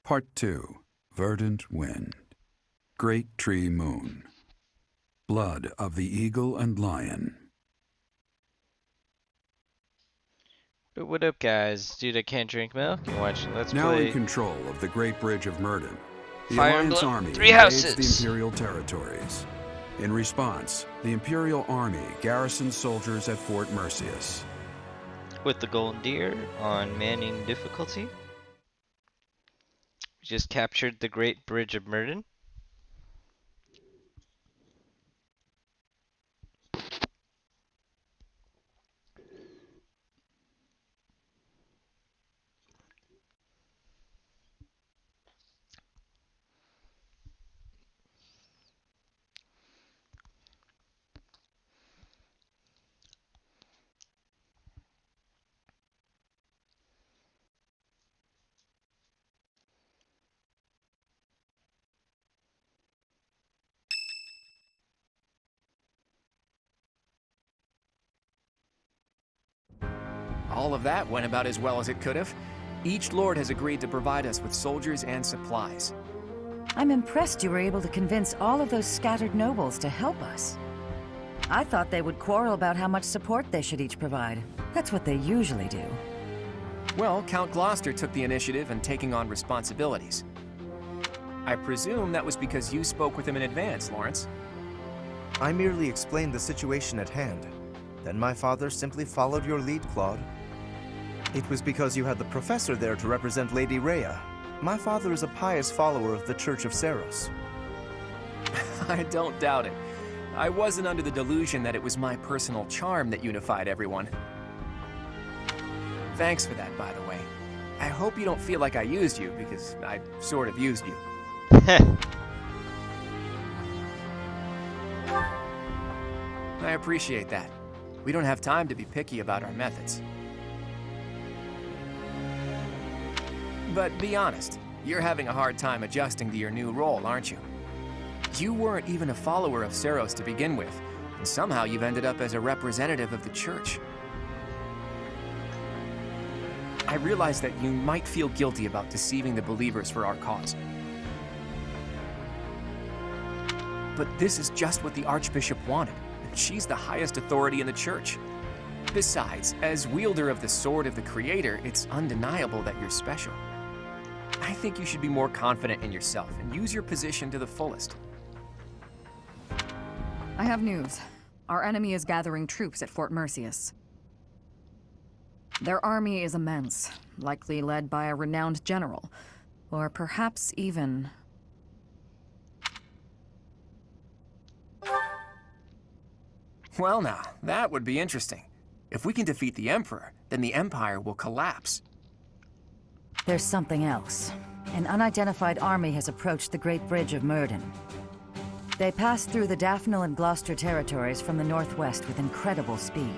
Part 2. Verdant Wind. Great Tree Moon. Blood of the Eagle and Lion. What up, guys? Dude, I can't drink milk. You're watching Let's Now Play in control of the Great Bridge of Murden, the Fire Alliance Emblem Army Three invades the Houses. Imperial territories. In response, the Imperial Army garrisons soldiers at Fort Mercius. With the Golden Deer on Manning difficulty. We just captured the Great Bridge of Murden. All of that went about as well as it could have. Each lord has agreed to provide us with soldiers and supplies. I'm impressed you were able to convince all of those scattered nobles to help us. I thought they would quarrel about how much support they should each provide. That's what they usually do. Well, Count Gloucester took the initiative in taking on responsibilities. I presume that was because you spoke with him in advance, Lawrence. I merely explained the situation at hand. Then my father simply followed your lead, Claude. It was because you had the professor there to represent Lady Rhea. My father is a pious follower of the Church of Seros. I don't doubt it. I wasn't under the delusion that it was my personal charm that unified everyone. Thanks for that, by the way. I hope you don't feel like I used you, because I sort of used you. I appreciate that. We don't have time to be picky about our methods. But be honest, you're having a hard time adjusting to your new role, aren't you? You weren't even a follower of Seros to begin with, and somehow you've ended up as a representative of the Church. I realize that you might feel guilty about deceiving the believers for our cause. But this is just what the Archbishop wanted, and she's the highest authority in the Church. Besides, as wielder of the Sword of the Creator, it's undeniable that you're special. I think you should be more confident in yourself and use your position to the fullest. I have news. Our enemy is gathering troops at Fort Mercius. Their army is immense, likely led by a renowned general, or perhaps even... Well now, that would be interesting. If we can defeat the Emperor, then the Empire will collapse. There's something else. An unidentified army has approached the Great Bridge of Murden. They passed through the Daphne and Gloucester territories from the northwest with incredible speed.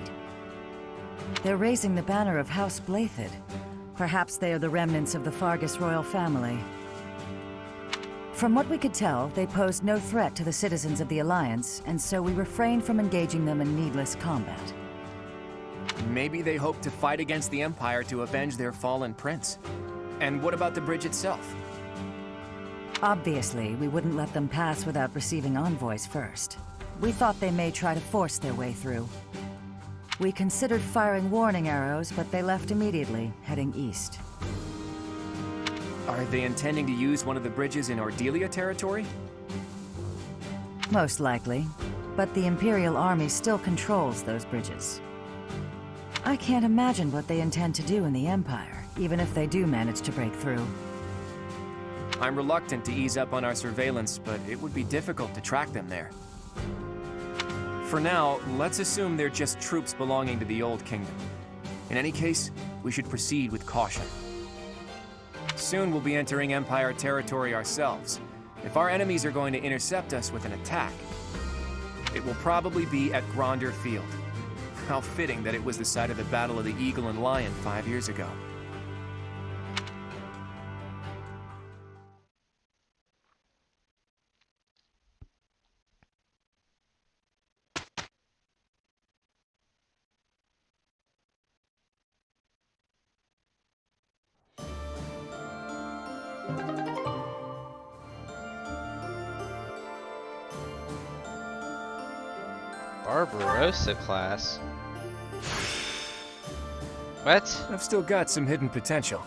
They're raising the banner of House Blathid. Perhaps they are the remnants of the Fargus royal family. From what we could tell, they posed no threat to the citizens of the Alliance, and so we refrained from engaging them in needless combat. Maybe they hope to fight against the Empire to avenge their fallen prince. And what about the bridge itself? Obviously, we wouldn't let them pass without receiving envoys first. We thought they may try to force their way through. We considered firing warning arrows, but they left immediately, heading east. Are they intending to use one of the bridges in Ordelia territory? Most likely, but the Imperial Army still controls those bridges. I can't imagine what they intend to do in the Empire, even if they do manage to break through. I'm reluctant to ease up on our surveillance, but it would be difficult to track them there. For now, let's assume they're just troops belonging to the Old Kingdom. In any case, we should proceed with caution. Soon we'll be entering Empire territory ourselves. If our enemies are going to intercept us with an attack, it will probably be at Gronder Field. How fitting that it was the site of the Battle of the Eagle and Lion 5 years ago. Barbarossa class? What? I've still got some hidden potential.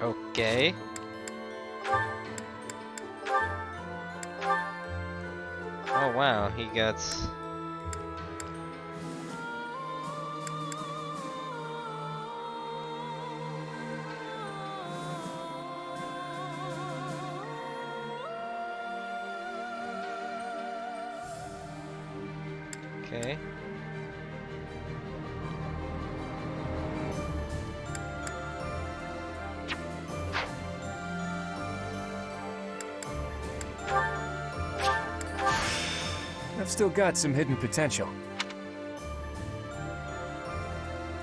Okay. Oh wow, he gets... Okay. I've still got some hidden potential.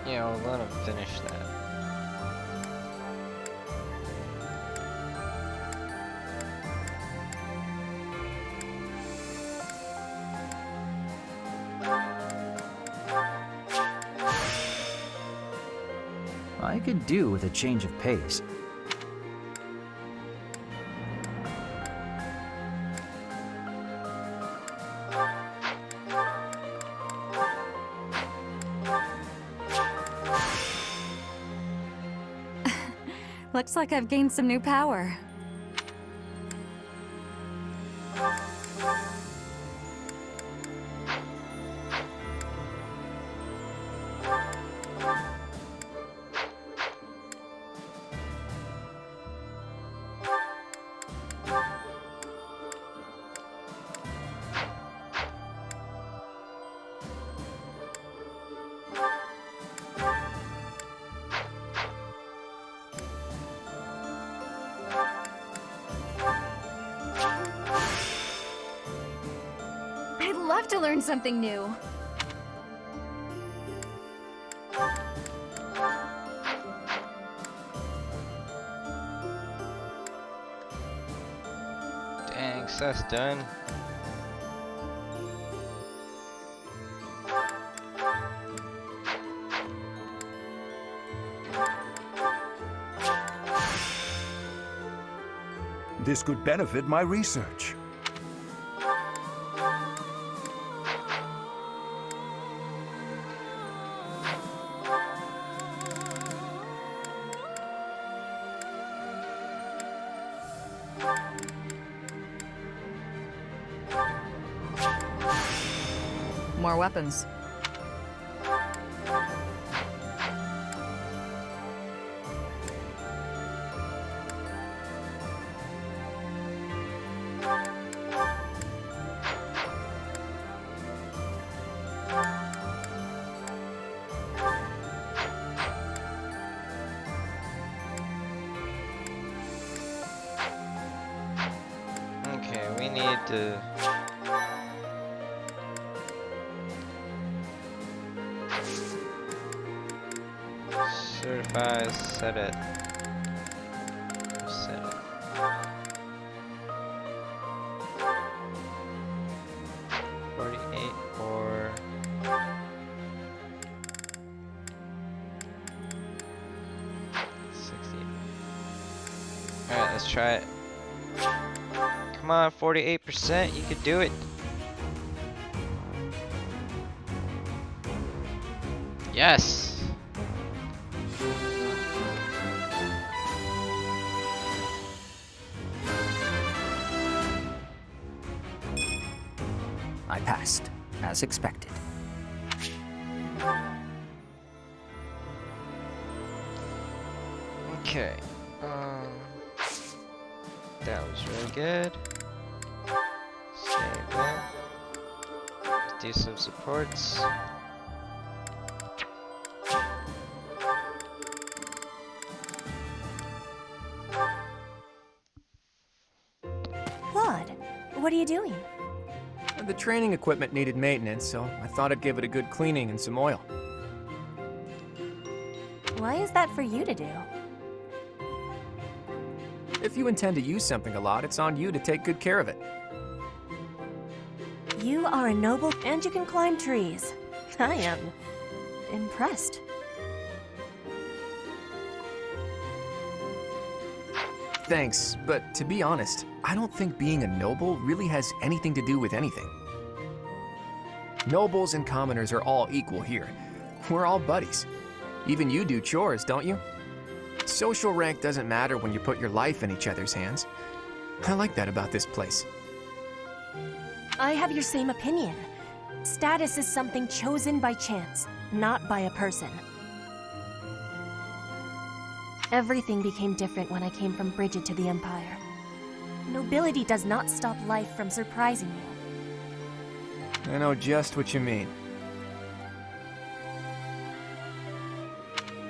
Yeah, I'll let him finish that. I could do with a change of pace. Looks like I've gained some new power. I'd love to learn something new. Dang, so that's done. This could benefit my research. More weapons. Okay, we need to... certify, set it. Set it. or 60. Alright, let's try it. Come on, 48%, you could do it. Yes! I passed, as expected. Okay. That was really good. Save that. Let's do some supports. Claude, what are you doing? The training equipment needed maintenance, so I thought I'd give it a good cleaning and some oil. Why is that for you to do? If you intend to use something a lot, it's on you to take good care of it. You are a noble and you can climb trees. I am impressed. Thanks, but to be honest, I don't think being a noble really has anything to do with anything. Nobles and commoners are all equal here. We're all buddies. Even you do chores, don't you? Social rank doesn't matter when you put your life in each other's hands. I like that about this place. I have your same opinion. Status is something chosen by chance, not by a person. Everything became different when I came from Bridget to the Empire. Nobility does not stop life from surprising you. I know just what you mean.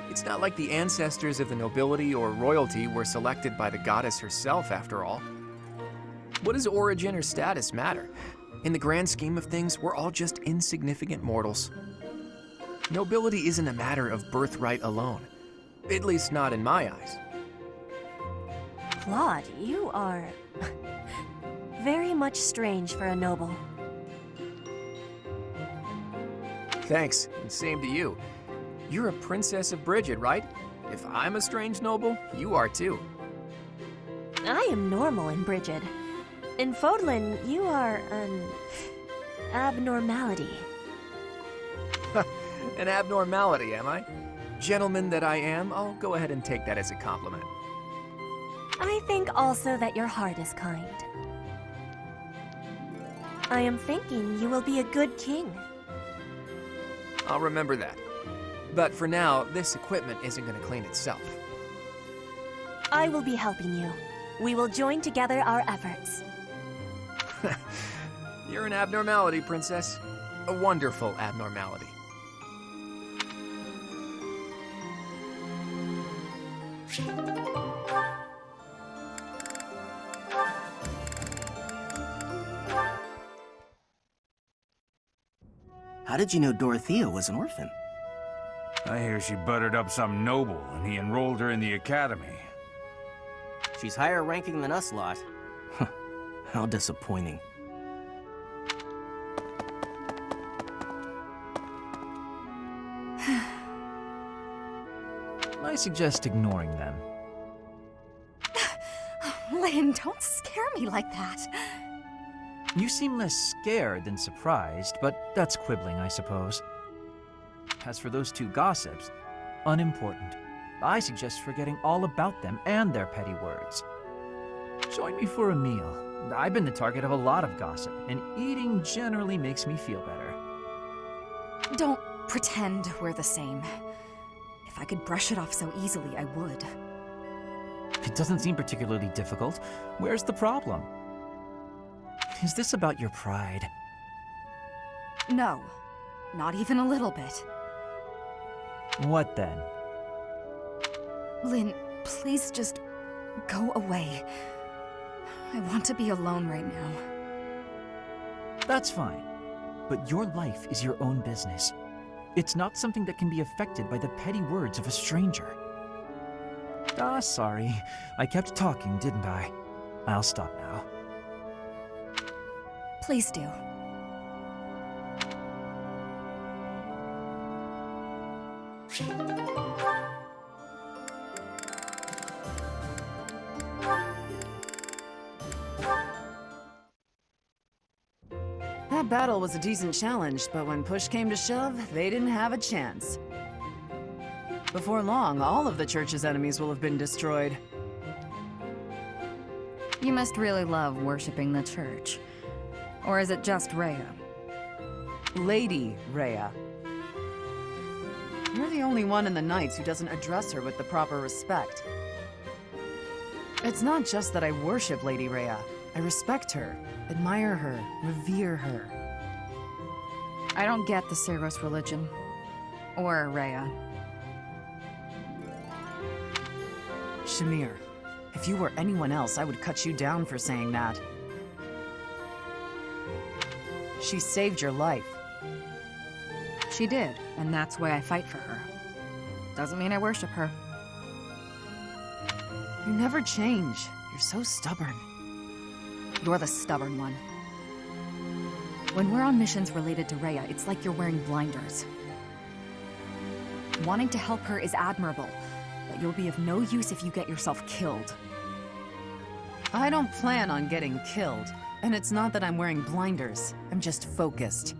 It's not like the ancestors of the nobility or royalty were selected by the goddess herself, after all. What does origin or status matter? In the grand scheme of things, we're all just insignificant mortals. Nobility isn't a matter of birthright alone. At least not in my eyes. Claude, you are very much strange for a noble. Thanks, and same to you. You're a princess of Bridget, right? If I'm a strange noble, you are too. I am normal in Bridget. In Fodlan, you are an abnormality. An abnormality, am I? Gentleman that I am, I'll go ahead and take that as a compliment. I think also that your heart is kind. I am thinking you will be a good king. I'll remember that. But for now, this equipment isn't going to clean itself. I will be helping you. We will join together our efforts. You're an abnormality, princess. A wonderful abnormality. How did you know Dorothea was an orphan? I hear she buttered up some noble, and he enrolled her in the academy. She's higher ranking than us lot. How disappointing. I suggest ignoring them. Lynn, don't scare me like that. You seem less scared than surprised, but that's quibbling, I suppose. As for those two gossips, unimportant. I suggest forgetting all about them and their petty words. Join me for a meal. I've been the target of a lot of gossip, and eating generally makes me feel better. Don't pretend we're the same. If I could brush it off so easily, I would. It doesn't seem particularly difficult. Where's the problem? Is this about your pride? No, not even a little bit. What then? Lynn, please just go away. I want to be alone right now. That's fine. But your life is your own business. It's not something that can be affected by the petty words of a stranger. Sorry. I kept talking, didn't I? I'll stop now. Please do. That battle was a decent challenge, but when push came to shove, they didn't have a chance. Before long, all of the church's enemies will have been destroyed. You must really love worshipping the church. Or is it just Rhea? Lady Rhea. You're the only one in the Knights who doesn't address her with the proper respect. It's not just that I worship Lady Rhea. I respect her, admire her, revere her. I don't get the Ceros religion. Or Rhea. Shamir, if you were anyone else, I would cut you down for saying that. She saved your life. She did, and that's why I fight for her. Doesn't mean I worship her. You never change. You're so stubborn. You're the stubborn one. When we're on missions related to Rhea, it's like you're wearing blinders. Wanting to help her is admirable, but you'll be of no use if you get yourself killed. I don't plan on getting killed, and it's not that I'm wearing blinders. I'm just focused.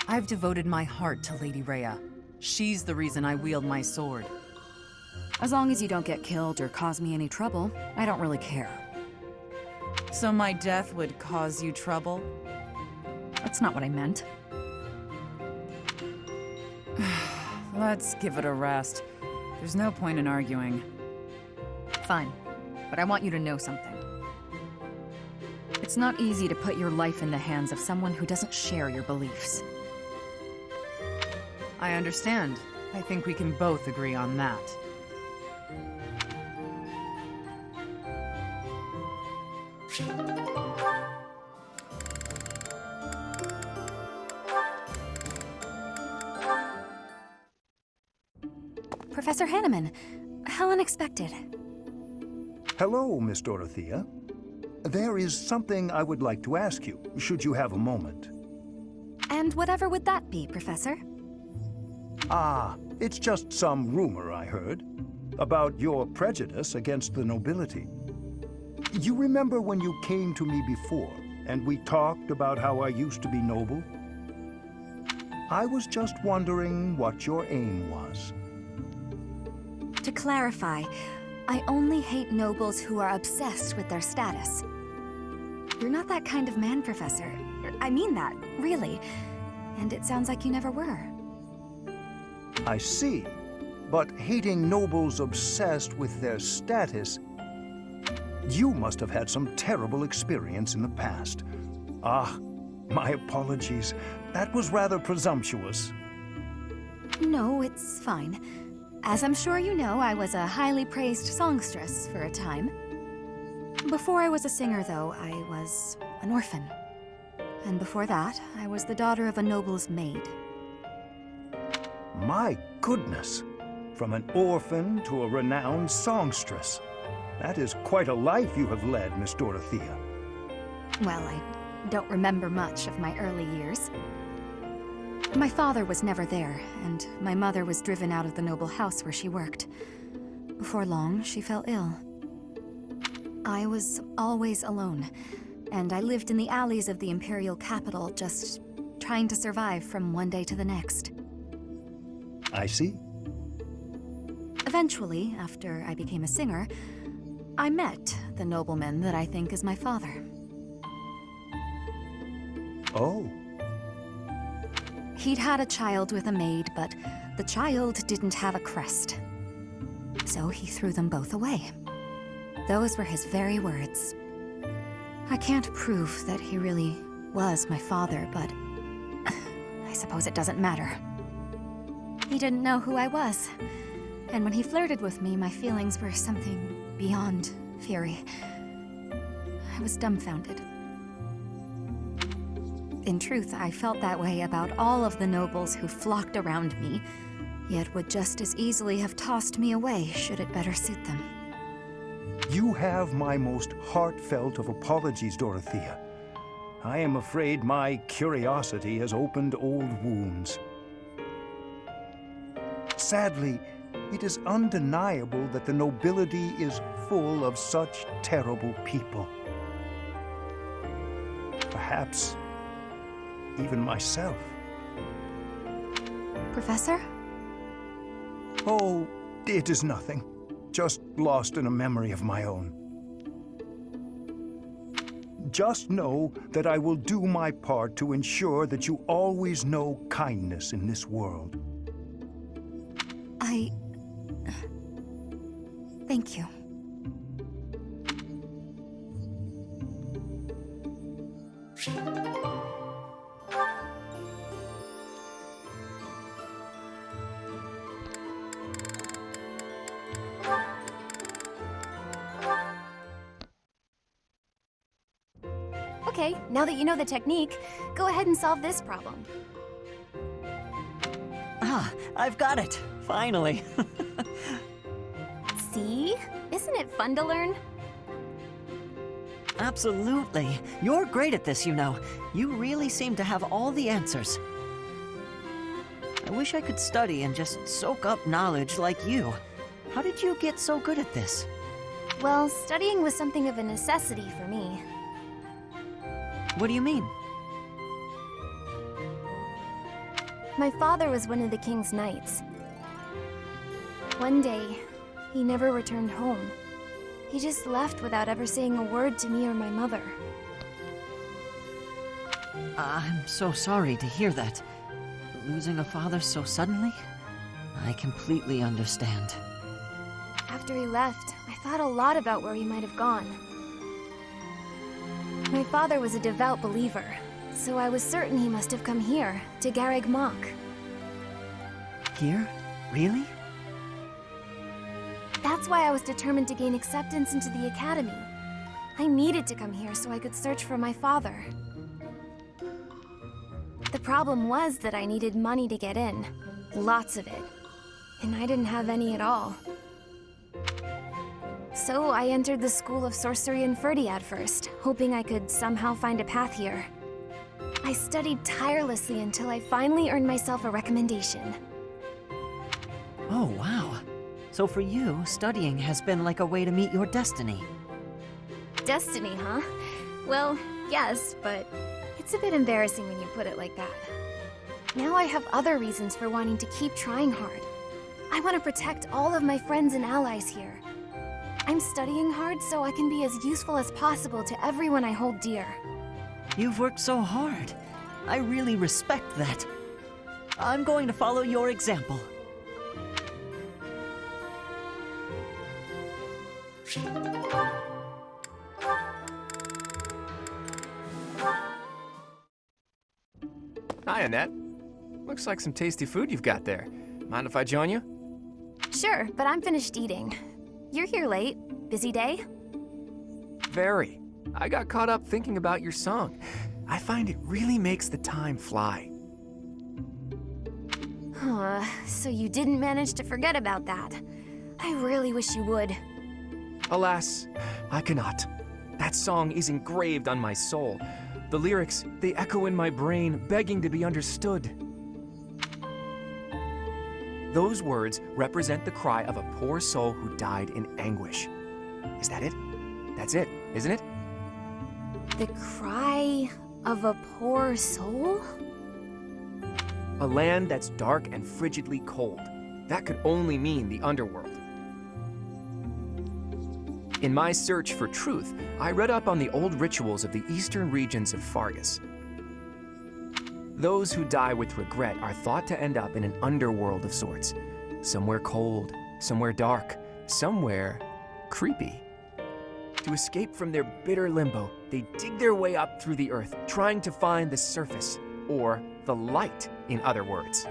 I've devoted my heart to Lady Rhea. She's the reason I wield my sword. As long as you don't get killed or cause me any trouble, I don't really care. So my death would cause you trouble? That's not what I meant. Let's give it a rest. There's no point in arguing. Fine, but I want you to know something. It's not easy to put your life in the hands of someone who doesn't share your beliefs. I understand. I think we can both agree on that. Professor Hanneman, how unexpected. Hello, Miss Dorothea. There is something I would like to ask you, should you have a moment. And whatever would that be, Professor? Ah, it's just some rumor I heard about your prejudice against the nobility. You remember when you came to me before, and we talked about how I used to be noble? I was just wondering what your aim was. To clarify, I only hate nobles who are obsessed with their status. You're not that kind of man, Professor. I mean that, really. And it sounds like you never were. I see. But hating nobles obsessed with their status, you must have had some terrible experience in the past. Ah, my apologies. That was rather presumptuous. No, it's fine. As I'm sure you know, I was a highly praised songstress for a time. Before I was a singer, though, I was an orphan. And before that, I was the daughter of a noble's maid. My goodness! From an orphan to a renowned songstress. That is quite a life you have led, Miss Dorothea. Well, I don't remember much of my early years. My father was never there, and my mother was driven out of the noble house where she worked. Before long, she fell ill. I was always alone, and I lived in the alleys of the imperial capital, just trying to survive from one day to the next. I see. Eventually, after I became a singer, I met the nobleman that I think is my father. Oh. He'd had a child with a maid, but the child didn't have a crest. So he threw them both away. Those were his very words. I can't prove that he really was my father, but I suppose it doesn't matter. He didn't know who I was, and when he flirted with me, my feelings were something beyond fury. I was dumbfounded. In truth, I felt that way about all of the nobles who flocked around me, yet would just as easily have tossed me away should it better suit them. You have my most heartfelt of apologies, Dorothea. I am afraid my curiosity has opened old wounds. Sadly, it is undeniable that the nobility is full of such terrible people. Perhaps even myself. Professor? Oh, it is nothing. Just lost in a memory of my own. Just know that I will do my part to ensure that you always know kindness in this world. Thank you. Okay, now that you know the technique, go ahead and solve this problem. Ah, I've got it! Finally! See? Isn't it fun to learn? Absolutely. You're great at this, you know. You really seem to have all the answers. I wish I could study and just soak up knowledge like you. How did you get so good at this? Well, studying was something of a necessity for me. What do you mean? My father was one of the king's knights. One day, he never returned home. He just left without ever saying a word to me or my mother. I'm so sorry to hear that. Losing a father so suddenly? I completely understand. After he left, I thought a lot about where he might have gone. My father was a devout believer, so I was certain he must have come here, to Garreg Mach. Here? Really? That's why I was determined to gain acceptance into the academy. I needed to come here so I could search for my father. The problem was that I needed money to get in. Lots of it. And I didn't have any at all. So I entered the School of Sorcery in Ferdiad first, hoping I could somehow find a path here. I studied tirelessly until I finally earned myself a recommendation. Oh, wow. So for you, studying has been like a way to meet your destiny. Destiny, huh? Well, yes, but it's a bit embarrassing when you put it like that. Now I have other reasons for wanting to keep trying hard. I want to protect all of my friends and allies here. I'm studying hard so I can be as useful as possible to everyone I hold dear. You've worked so hard. I really respect that. I'm going to follow your example. Hi, Annette. Looks like some tasty food you've got there. Mind if I join you? Sure, but I'm finished eating. You're here late. Busy day? Very. I got caught up thinking about your song. I find it really makes the time fly. So you didn't manage to forget about that. I really wish you would. Alas, I cannot. That song is engraved on my soul. The lyrics, they echo in my brain, begging to be understood. Those words represent the cry of a poor soul who died in anguish. Is that it? That's it, isn't it? The cry of a poor soul? A land that's dark and frigidly cold. That could only mean the underworld. In my search for truth, I read up on the old rituals of the eastern regions of Fargus. Those who die with regret are thought to end up in an underworld of sorts. Somewhere cold, somewhere dark, somewhere creepy. To escape from their bitter limbo, they dig their way up through the earth, trying to find the surface, or the light, in other words.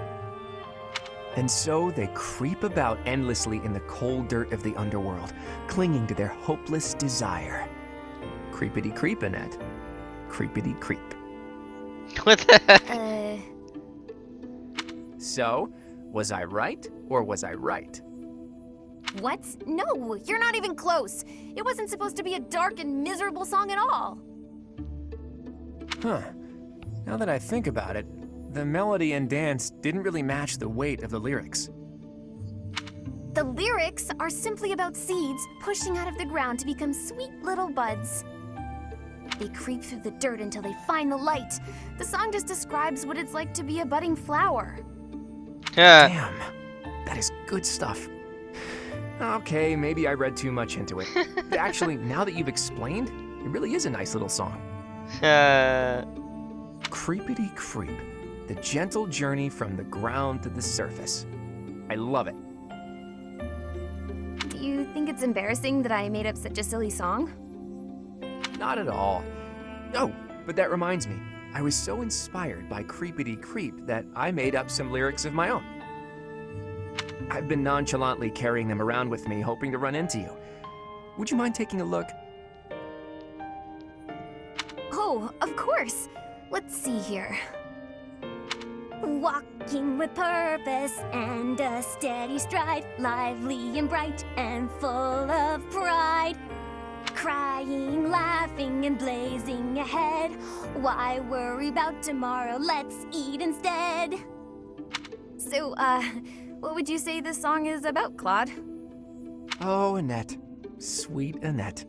And so they creep about endlessly in the cold dirt of the underworld, clinging to their hopeless desire. Creepity creep, Annette. Creepity creep. What the heck? So, was I right, or was I right? What? No, you're not even close. It wasn't supposed to be a dark and miserable song at all. Huh. Now that I think about it, the melody and dance didn't really match the weight of the lyrics. The lyrics are simply about seeds pushing out of the ground to become sweet little buds. They creep through the dirt until they find the light. The song just describes what it's like to be a budding flower. Damn, that is good stuff. Okay, maybe I read too much into it. Actually, now that you've explained, it really is a nice little song. Creepity creep, the gentle journey from the ground to the surface. I love it. Do you think it's embarrassing that I made up such a silly song? Not at all. Oh, but that reminds me. I was so inspired by Creepity Creep that I made up some lyrics of my own. I've been nonchalantly carrying them around with me, hoping to run into you. Would you mind taking a look? Oh, of course. Let's see here. Walking with purpose and a steady stride, lively and bright and full of pride. crying, laughing, and blazing ahead. Why worry about tomorrow? Let's eat instead. So, what would you say this song is about, Claude? Oh, Annette. Sweet Annette.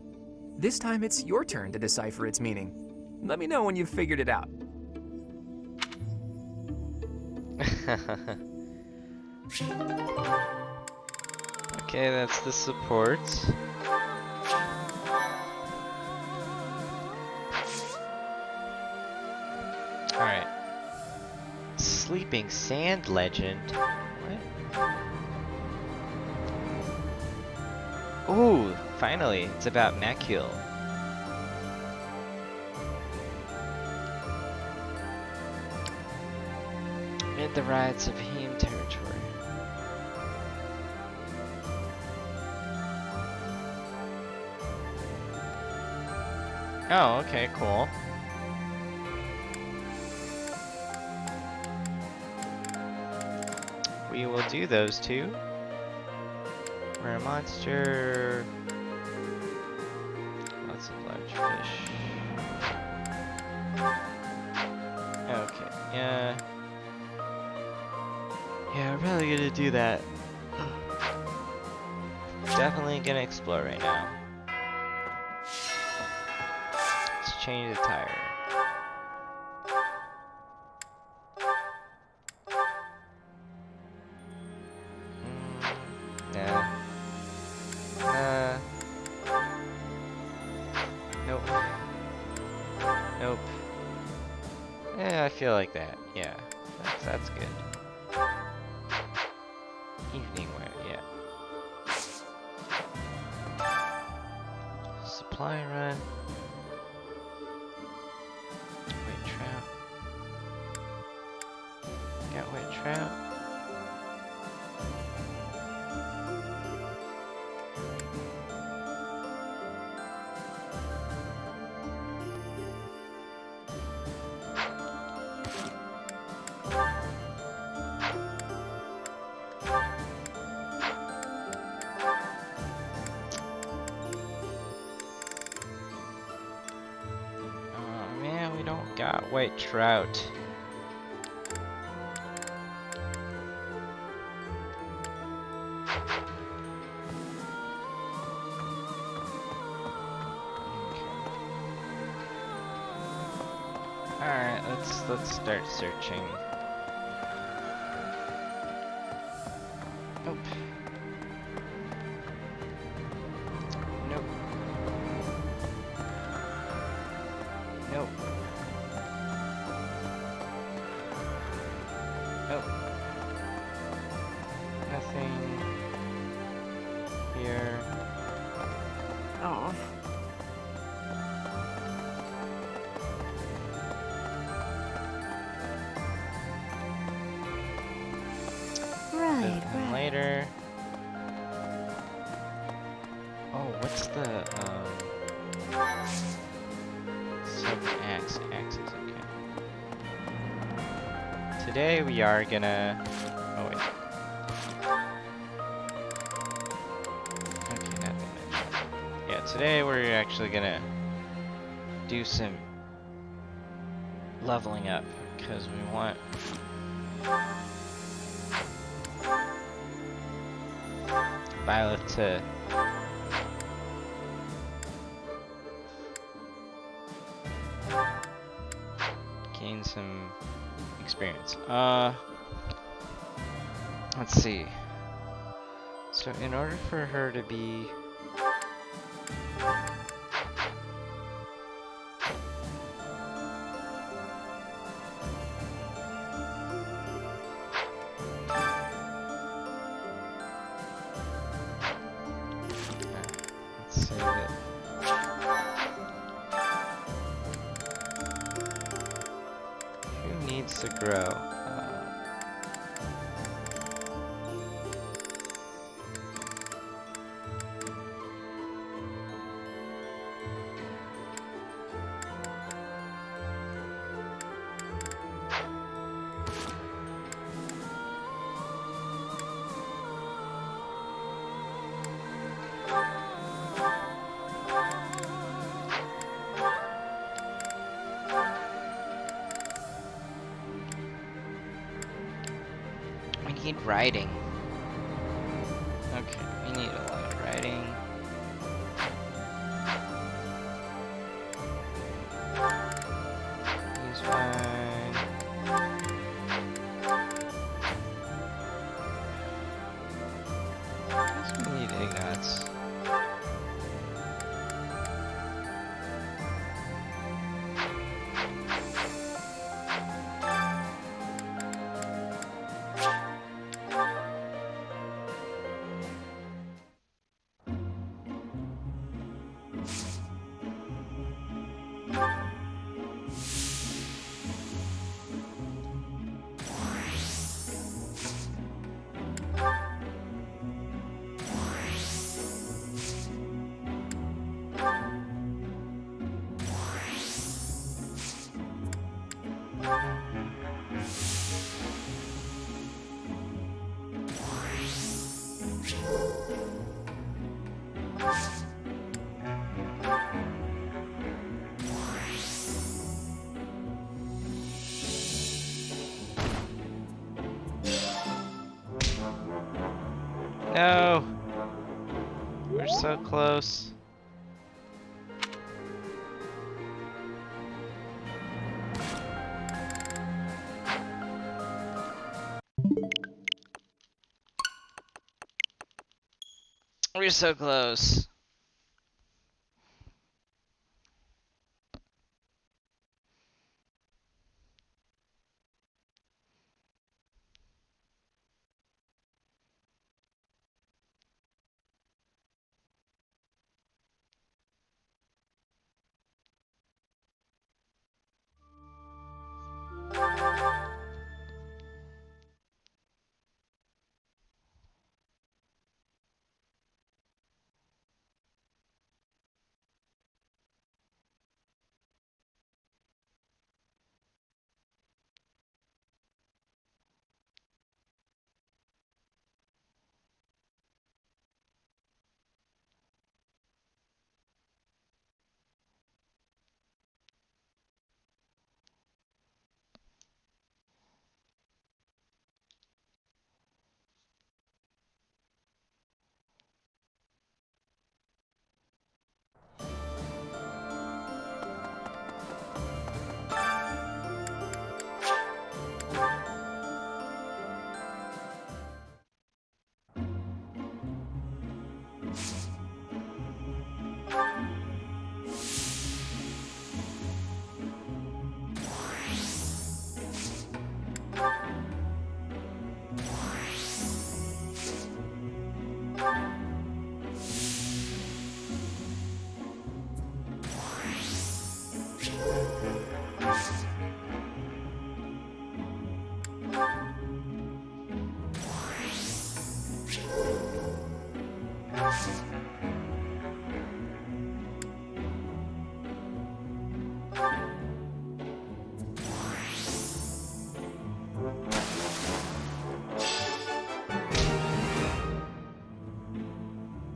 This time it's your turn to decipher its meaning. Let me know when you've figured it out. Okay, that's the support. Alright. Sleeping Sand Legend. What? Ooh, finally, it's about Macule. Amid the rides of Heme territory. Oh, okay, cool. We will do those two. We're a monster. Lots of large fish. Okay, yeah. Yeah, I'm probably gonna do that. Definitely gonna explore right now. Let's change the tire. Nah. Nope. Nope. Yeah, I feel like that. Yeah, that's good. Evening wear, yeah. Supply run. Wet trout. Got wet trout. Got white trout. Alright, let's start searching. Nope. Nope. Nope. Nope. Nothing here. Oh. Right. Later. Oh, what's the sub-axe? Axes, okay. Today we are gonna... Oh wait. Okay, not that much. Yeah, today we're actually gonna do some leveling up because we want Violet to gain some experience. Let's see. So in order for her to be let's save it. Who needs to grow? need writing. Okay, we need a lot of writing. He's fine. I guess we need Ignatz. No! We're so close. We're so close.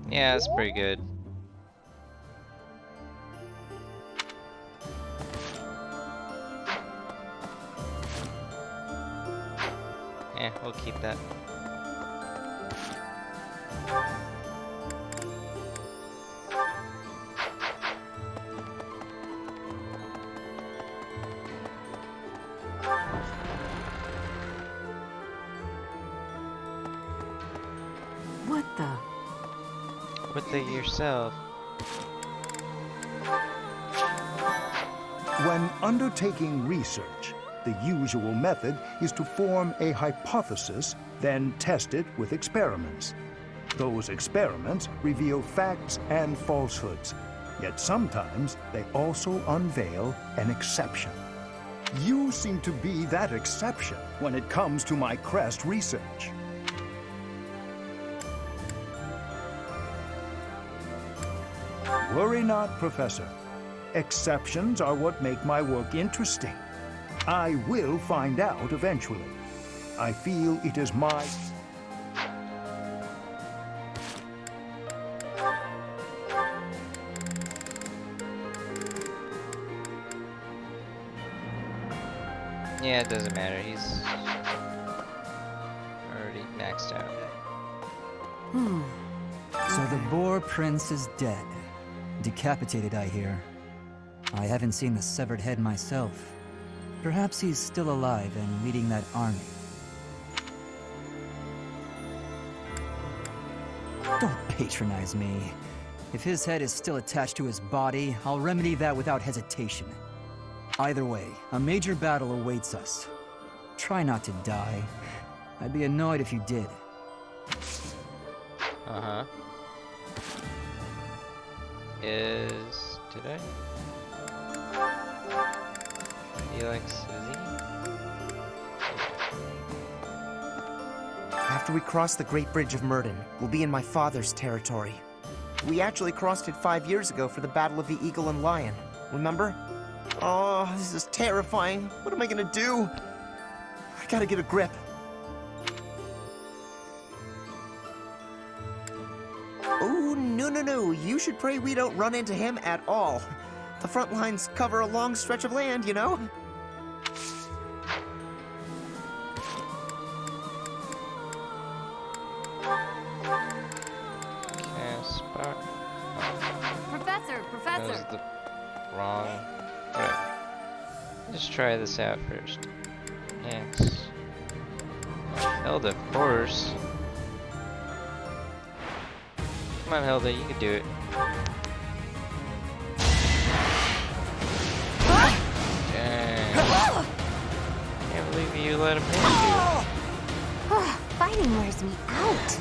Yeah, that's pretty good. Yeah, we'll keep that. What the? With the yourself. When undertaking research, the usual method is to form a hypothesis, then test it with experiments. Those experiments reveal facts and falsehoods, yet sometimes they also unveil an exception. You seem to be that exception when it comes to my crest research. Worry not, Professor. Exceptions are what make my work interesting. I will find out eventually. I feel it is my... Yeah, it doesn't matter. He's already maxed out. So the Boar Prince is dead. Decapitated, I hear. I haven't seen the severed head myself. Perhaps he's still alive and leading that army. Don't patronize me. If his head is still attached to his body, I'll remedy that without hesitation. Either way, a major battle awaits us. Try not to die. I'd be annoyed if you did. Uh-huh. Did I? Felix, is he? After we cross the Great Bridge of Murden, we'll be in my father's territory. We actually crossed it 5 years ago for the Battle of the Eagle and Lion. Remember? Oh, this is terrifying. What am I gonna do? I gotta get a grip. Oh, no. You should pray we don't run into him at all. The front lines cover a long stretch of land, you know? Spot. Professor! That was the wrong. Whatever. Let's try this out first. Yes. Hilda, of course. Come on, Hilda, you can do it. Dang. Can't believe you let him hit you. Fighting wears me out.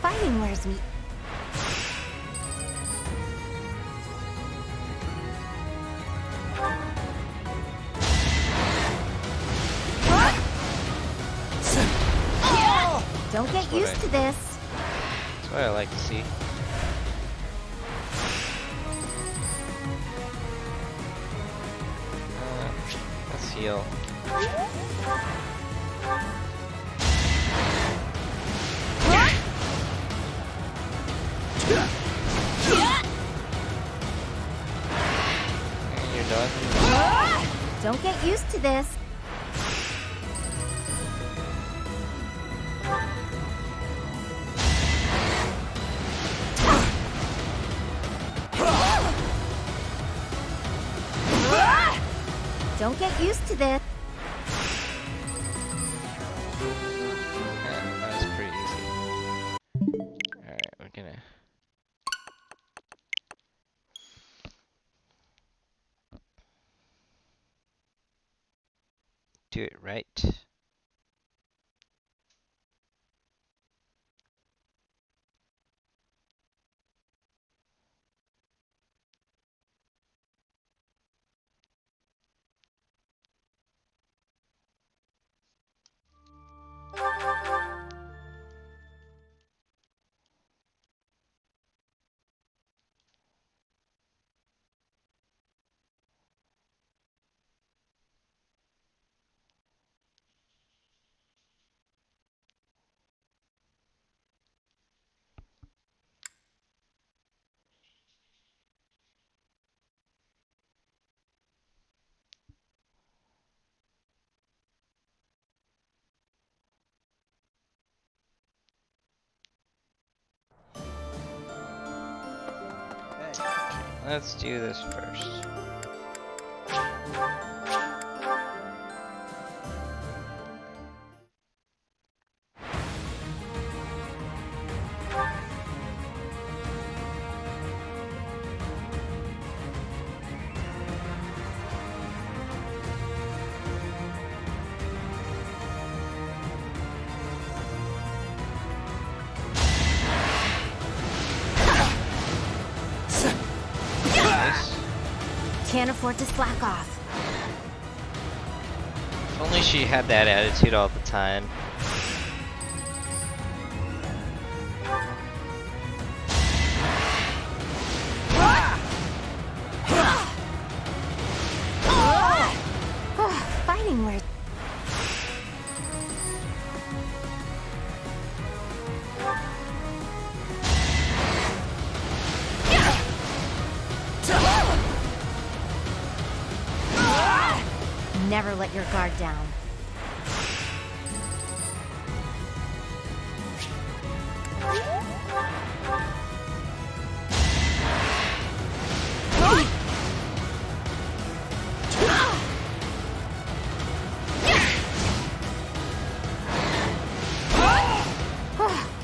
Fighting wears me. Don't get used to this. That's what I like to see. Let's heal. And you're done. Don't get used to this. Don't get used to this. That was pretty easy. Alright, we're gonna... do it right. Let's do this first. Can't afford to slack off. If only she had that attitude all the time. Fighting wears. Never let your guard down.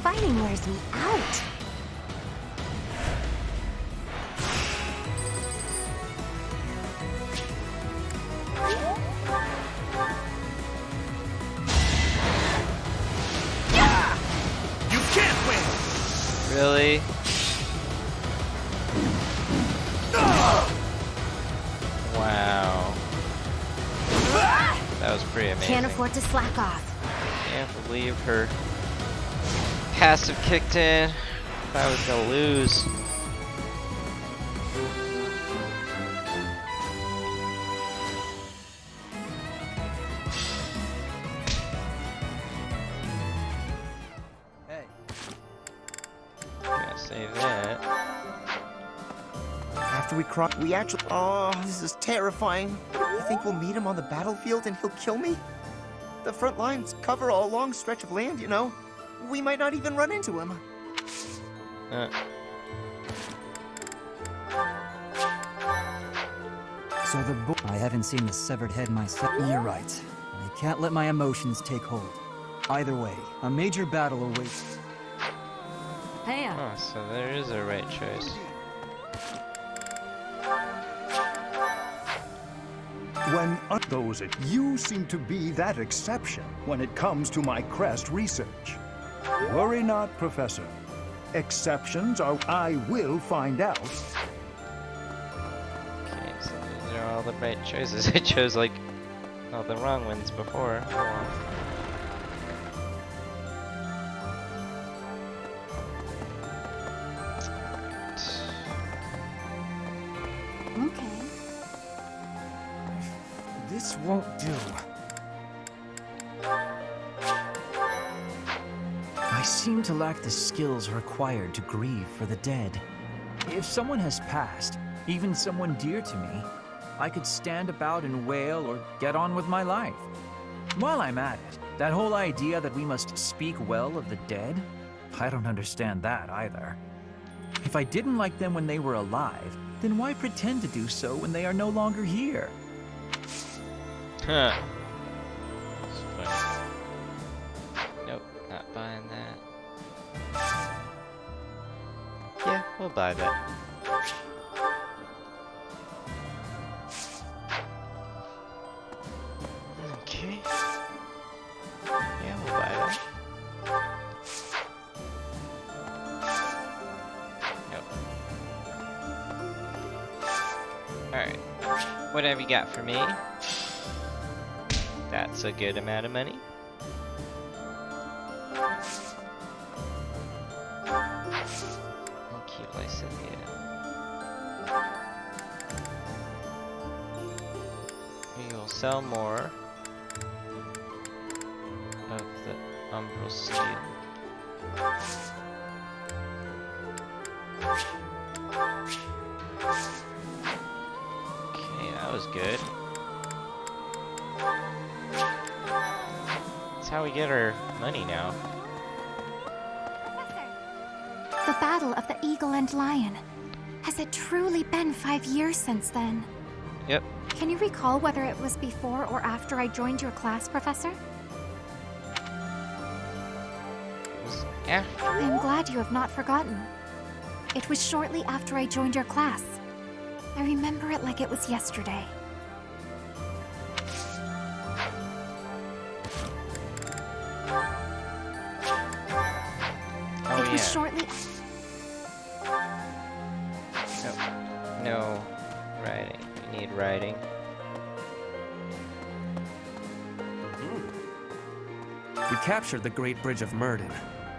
Fighting wears me out. You can't win! Really? Wow. That was pretty amazing. Can't afford to slack off. Can't believe her passive kicked in. I was gonna lose. Hey. Gonna save that. After we actually... Oh, this is terrifying. You think we'll meet him on the battlefield and he'll kill me? The front lines cover a long stretch of land, you know. We might not even run into him. So the I haven't seen the severed head myself. You're right. I can't let my emotions take hold. Either way, a major battle awaits. Hey, Oh, so there is a right choice. When those you seem to be that exception when it comes to my crest research. Worry not, Professor. Exceptions are I will find out. Okay, so these are all the right choices. I chose like all the wrong ones before. Okay. This won't do. I seem to lack the skills required to grieve for the dead. If someone has passed, even someone dear to me, I could stand about and wail or get on with my life. While I'm at it, that whole idea that we must speak well of the dead, I don't understand that either. If I didn't like them when they were alive, then why pretend to do so when they are no longer here? Huh. That's funny. Nope, not buying that. Yeah, we'll buy that. Okay. Yeah, we'll buy that. Yep. Alright. What have you got for me? That's a good amount of money. Cute Lycidia. We will sell more of the umbral steel. Okay, that was good. That's how we get our money now. The Battle of the Eagle and Lion. Has it truly been 5 years since then? Yep. Can you recall whether it was before or after I joined your class, Professor? It was after. I am glad you have not forgotten. It was shortly after I joined your class. I remember it like it was yesterday. Oh, It was shortly. No writing. We need writing. We captured the Great Bridge of Murden,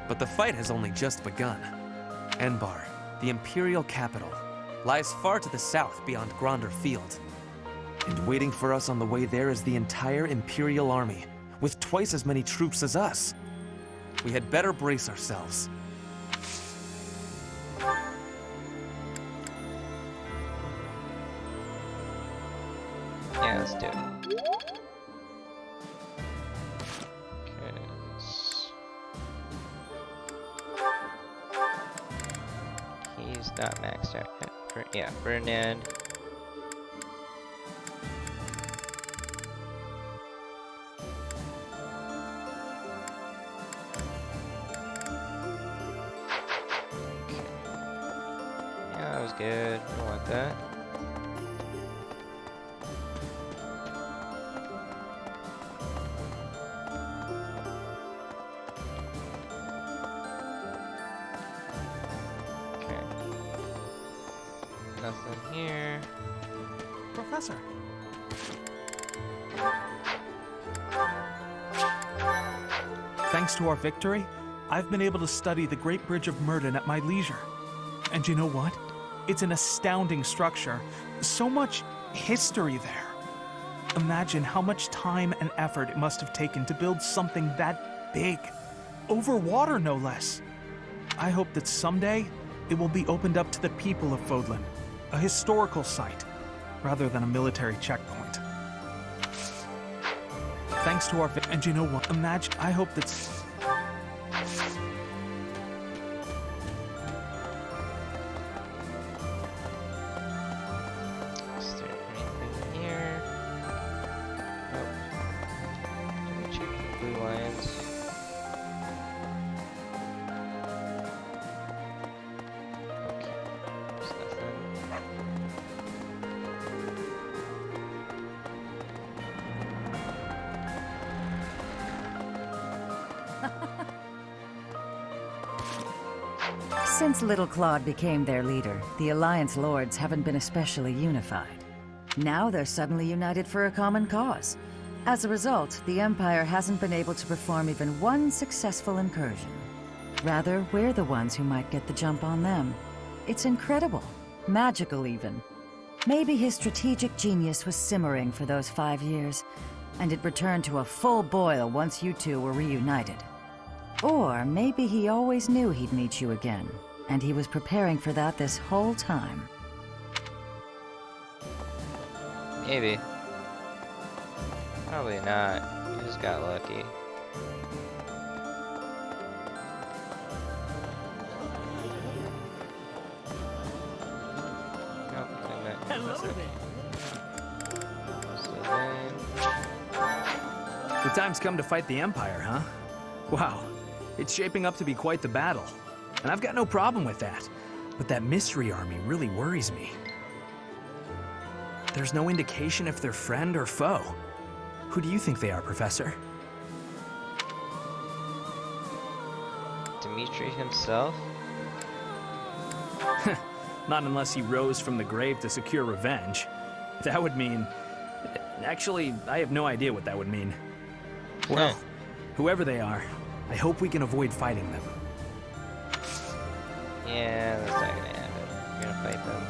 but the fight has only just begun. Enbar, the Imperial capital, lies far to the south beyond Gronder Field. And waiting for us on the way there is the entire Imperial army, with twice as many troops as us. We had better brace ourselves. Yeah, let's do it. not maxed out yet. Yeah, Ferdinand. Yeah, that was good. I want that. Nothing here. Professor. Thanks to our victory, I've been able to study the Great Bridge of Murden at my leisure. And you know what? It's an astounding structure. So much history there. Imagine how much time and effort it must have taken to build something that big. Over water, no less. I hope that someday it will be opened up to the people of Fodlan. A historical site, rather than a military checkpoint. Thanks to our and you know what? Imagine. I hope that's. Is there anything here? Nope. Let me check the blue lines. Okay, there's nothing. Since Little Claude became their leader, the Alliance Lords haven't been especially unified. Now they're suddenly united for a common cause. As a result, the Empire hasn't been able to perform even one successful incursion. Rather, we're the ones who might get the jump on them. It's incredible. Magical, even. Maybe his strategic genius was simmering for those 5 years, and it returned to a full boil once you two were reunited. Or maybe he always knew he'd meet you again, and he was preparing for that this whole time. Maybe. Probably not. You just got lucky. The time's come to fight the Empire, huh? Wow, it's shaping up to be quite the battle. And I've got no problem with that. But that mystery army really worries me. There's no indication if they're friend or foe. Who do you think they are, Professor? Dimitri himself? Not unless he rose from the grave to secure revenge. That would mean... Actually, I have no idea what that would mean. Well, whoever they are, I hope we can avoid fighting them. Yeah, that's not gonna happen. We're gonna fight them.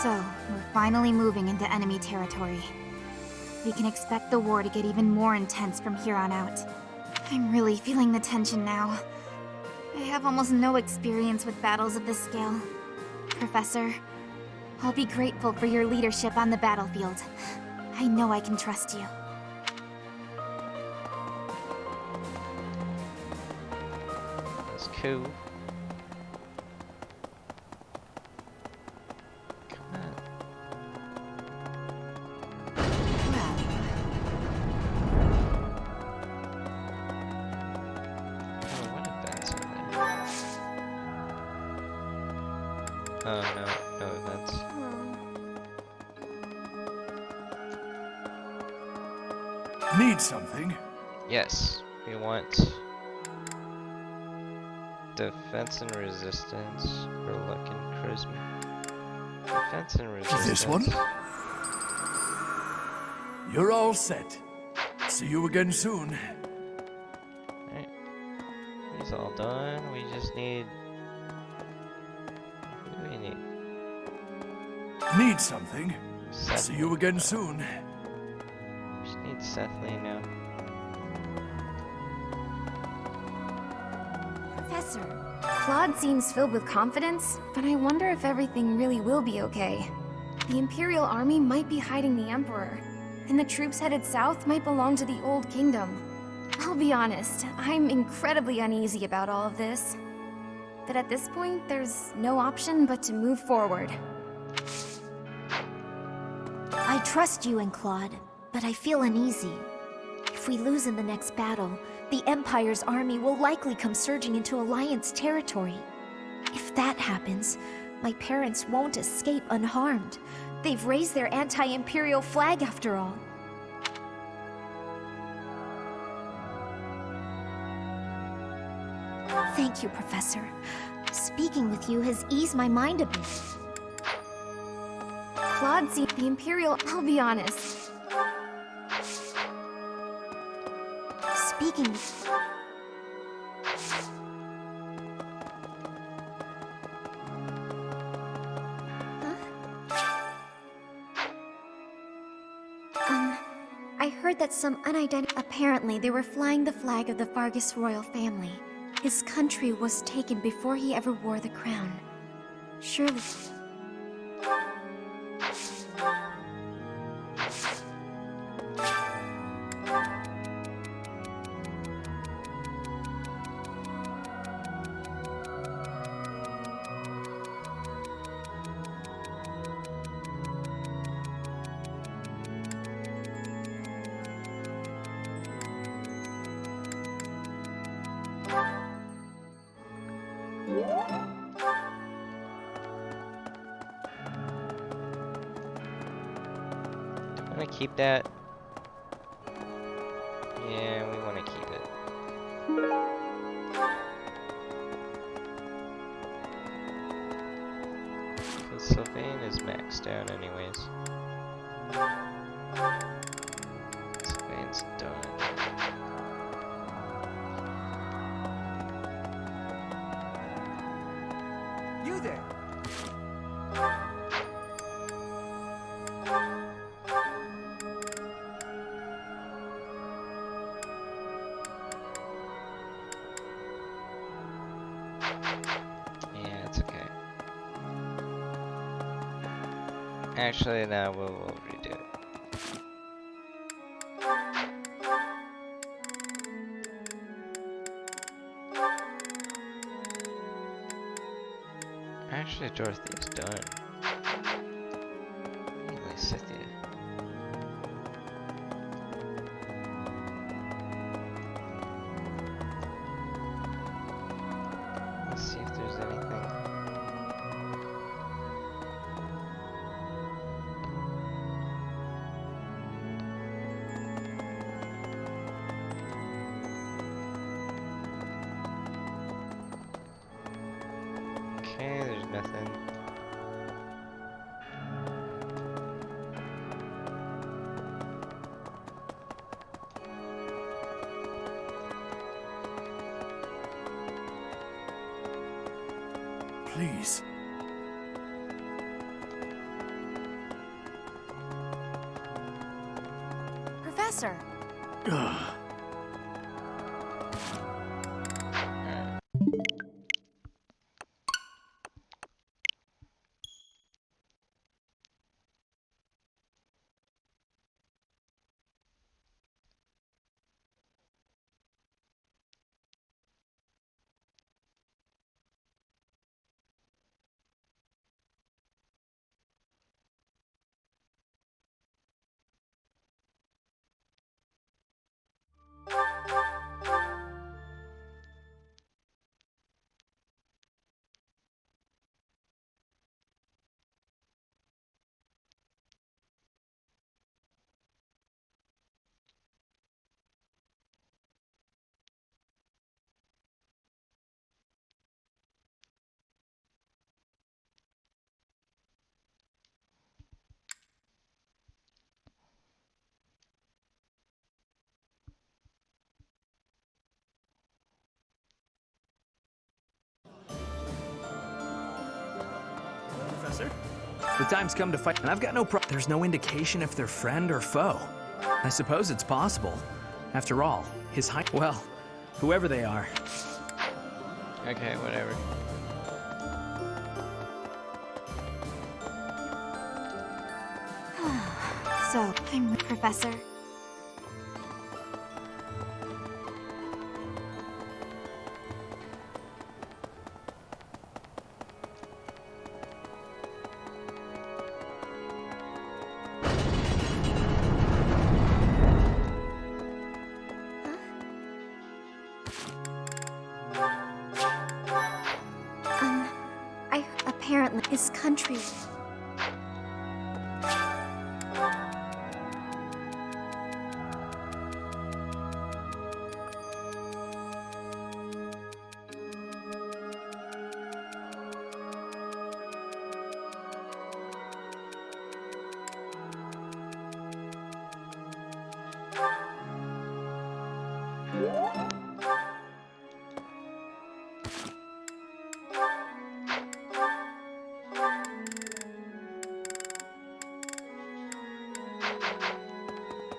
So, we're finally moving into enemy territory. We can expect the war to get even more intense from here on out. I'm really feeling the tension now. I have almost no experience with battles of this scale. Professor, I'll be grateful for your leadership on the battlefield. I know I can trust you. That's cool. Oh, no events. Need something? Yes, we want defense and resistance for luck and charisma. Defense and resistance. This one? You're all set. See you again soon. Alright. He's all done. We just need... What do we need? Need something? Seth. See you again soon. We just need Seth Lee now. Professor. Claude seems filled with confidence, but I wonder if everything really will be okay. The Imperial Army might be hiding the Emperor, and the troops headed south might belong to the Old Kingdom. I'll be honest, I'm incredibly uneasy about all of this. But at this point, there's no option but to move forward. I trust you and Claude, but I feel uneasy. If we lose in the next battle, the Empire's army will likely come surging into Alliance territory. If that happens, my parents won't escape unharmed. They've raised their anti-Imperial flag after all. Thank you, Professor. Speaking with you has eased my mind a bit. Claude sees the Imperial... I'll be honest. Speaking... I heard that some unidentified... Apparently, they were flying the flag of the Vargas royal family. His country was taken before he ever wore the crown. Surely... Want to keep that? Yeah, we want to keep it. Because Sylvain is maxed out anyways. Sylvain's done. You there! Yeah, it's okay. Actually, no, we'll redo it. Actually, Dorothy's done. Anyway, Scythia. Let's see if there's anything. Okay, there's nothing. Please. Professor! Professor? The time's come to fight, and I've got no There's no indication if they're friend or foe. I suppose it's possible. After all, well, whoever they are. Okay, whatever. So, I'm Professor. Apparently, his country.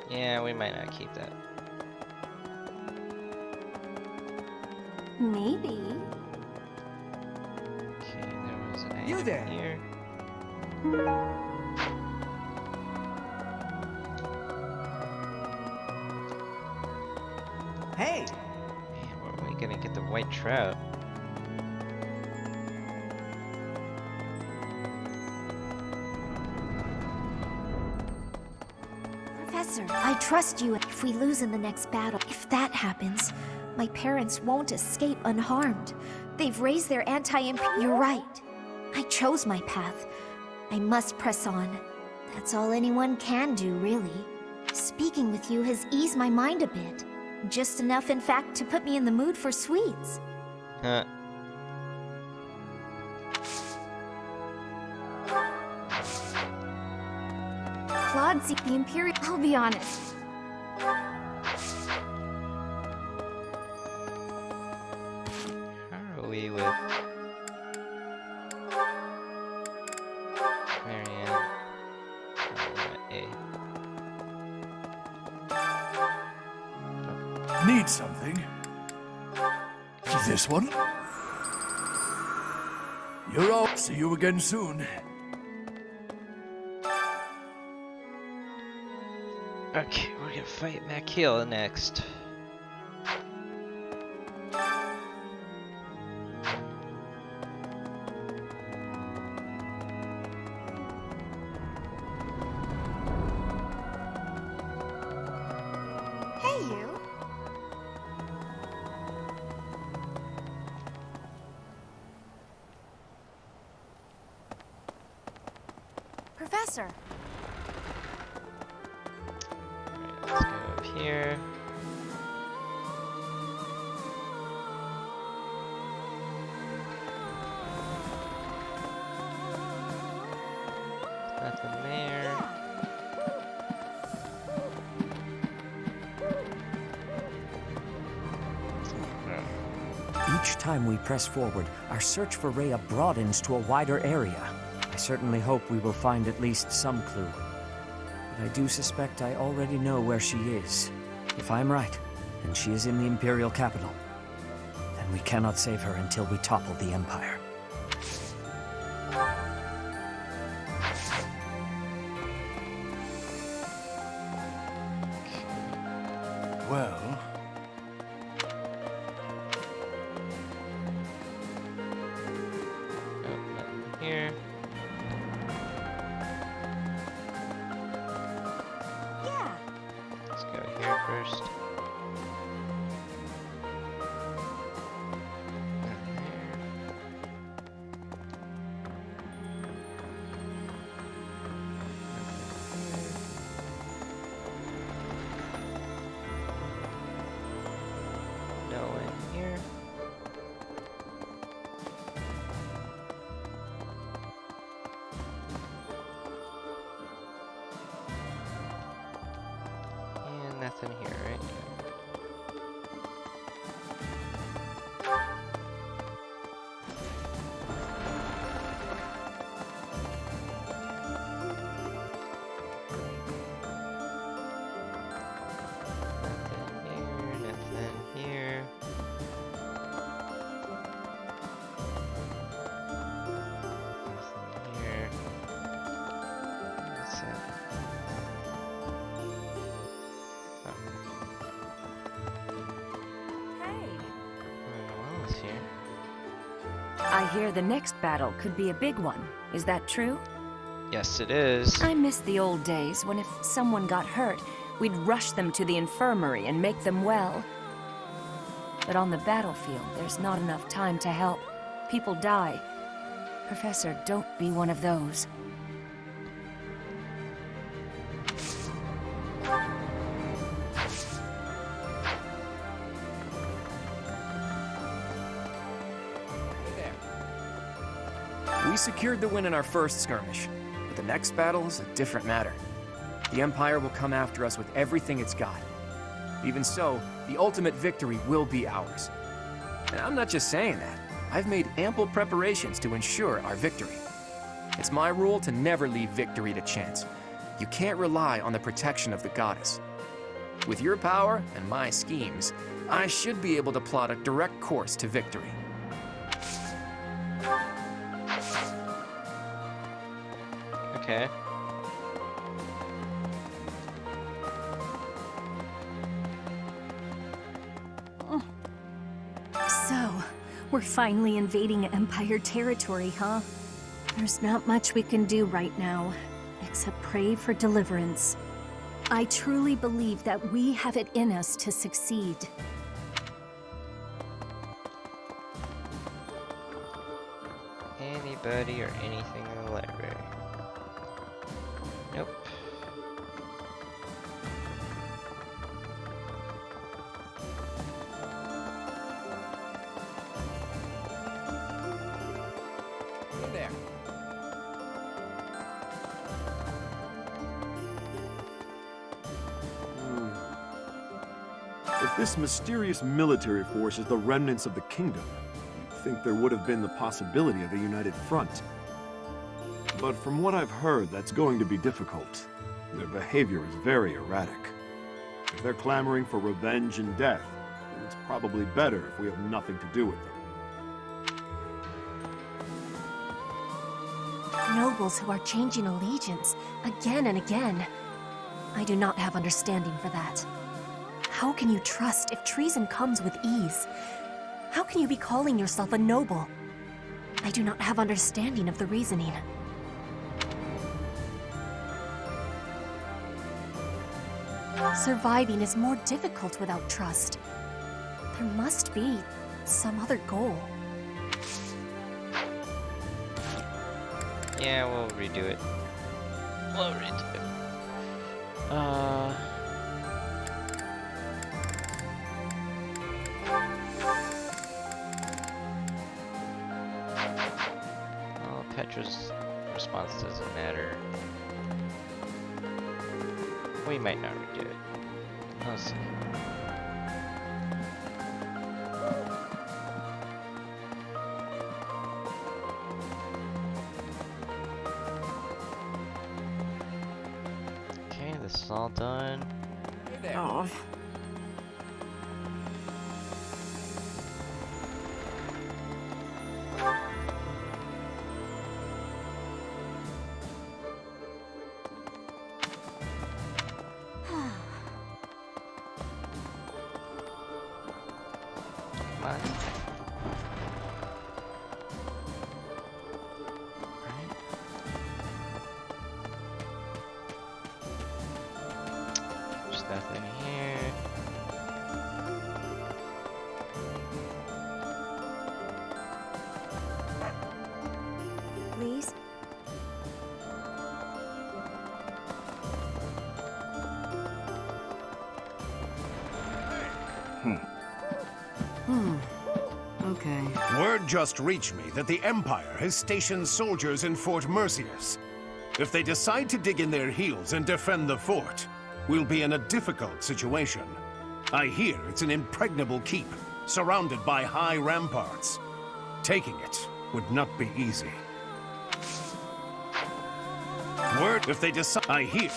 Yeah, we might not keep that. Maybe. Okay, there was an item You there. here. Hey! Man, where are we gonna get the white trout? Professor, I trust you. If we lose in the next battle, if that happens, my parents won't escape unharmed. They've raised their You're right. I chose my path. I must press on. That's all anyone can do, really. Speaking with you has eased my mind a bit. Just enough, in fact, to put me in the mood for sweets. Huh. Claude, see the Imperial. I'll be honest. How are we with Marianne? Need something? This one? You're all. See you again soon. Okay, we're gonna fight Makil next. Hey, you. Professor. Let's go up here. Nothing there. Each time we press forward, our search for Rhea broadens to a wider area. I certainly hope we will find at least some clue. But I do suspect I already know where she is. If I'm right, and she is in the Imperial capital, then we cannot save her until we topple the Empire. Well, Here. Yeah. Let's go here first. No in here. And nothing here, right? Nothing here, nothing here. I hear the next battle could be a big one. Is that true? Yes, it is. I miss the old days when if someone got hurt, we'd rush them to the infirmary and make them well. But on the battlefield, there's not enough time to help. People die. Professor, don't be one of those. We secured the win in our first skirmish, but the next battle is a different matter. The Empire will come after us with everything it's got. Even so, the ultimate victory will be ours. And I'm not just saying that. I've made ample preparations to ensure our victory. It's my rule to never leave victory to chance. You can't rely on the protection of the goddess. With your power and my schemes, I should be able to plot a direct course to victory. Okay. So, we're finally invading Empire territory, huh? There's not much we can do right now, except pray for deliverance. I truly believe that we have it in us to succeed. Anybody or anything in the library? Nope. There. If this mysterious military force is the remnants of the kingdom, you'd think there would have been the possibility of a united front. But from what I've heard, that's going to be difficult. Their behavior is very erratic. If they're clamoring for revenge and death, then it's probably better if we have nothing to do with them. Nobles who are changing allegiance again and again. I do not have understanding for that. How can you trust if treason comes with ease? How can you be calling yourself a noble? I do not have understanding of the reasoning. Surviving is more difficult without trust. There must be some other goal. Yeah, we'll redo it. We'll redo it. Well, Petra's response doesn't matter. We might not redo it. We'll see. Okay, this is all done. Oh. Come on. There's nothing here. Please? Okay. Word just reached me that the Empire has stationed soldiers in Fort Mercius. If they decide to dig in their heels and defend the fort, we'll be in a difficult situation. I hear it's an impregnable keep, surrounded by high ramparts. Taking it would not be easy. Word if they decide... I hear...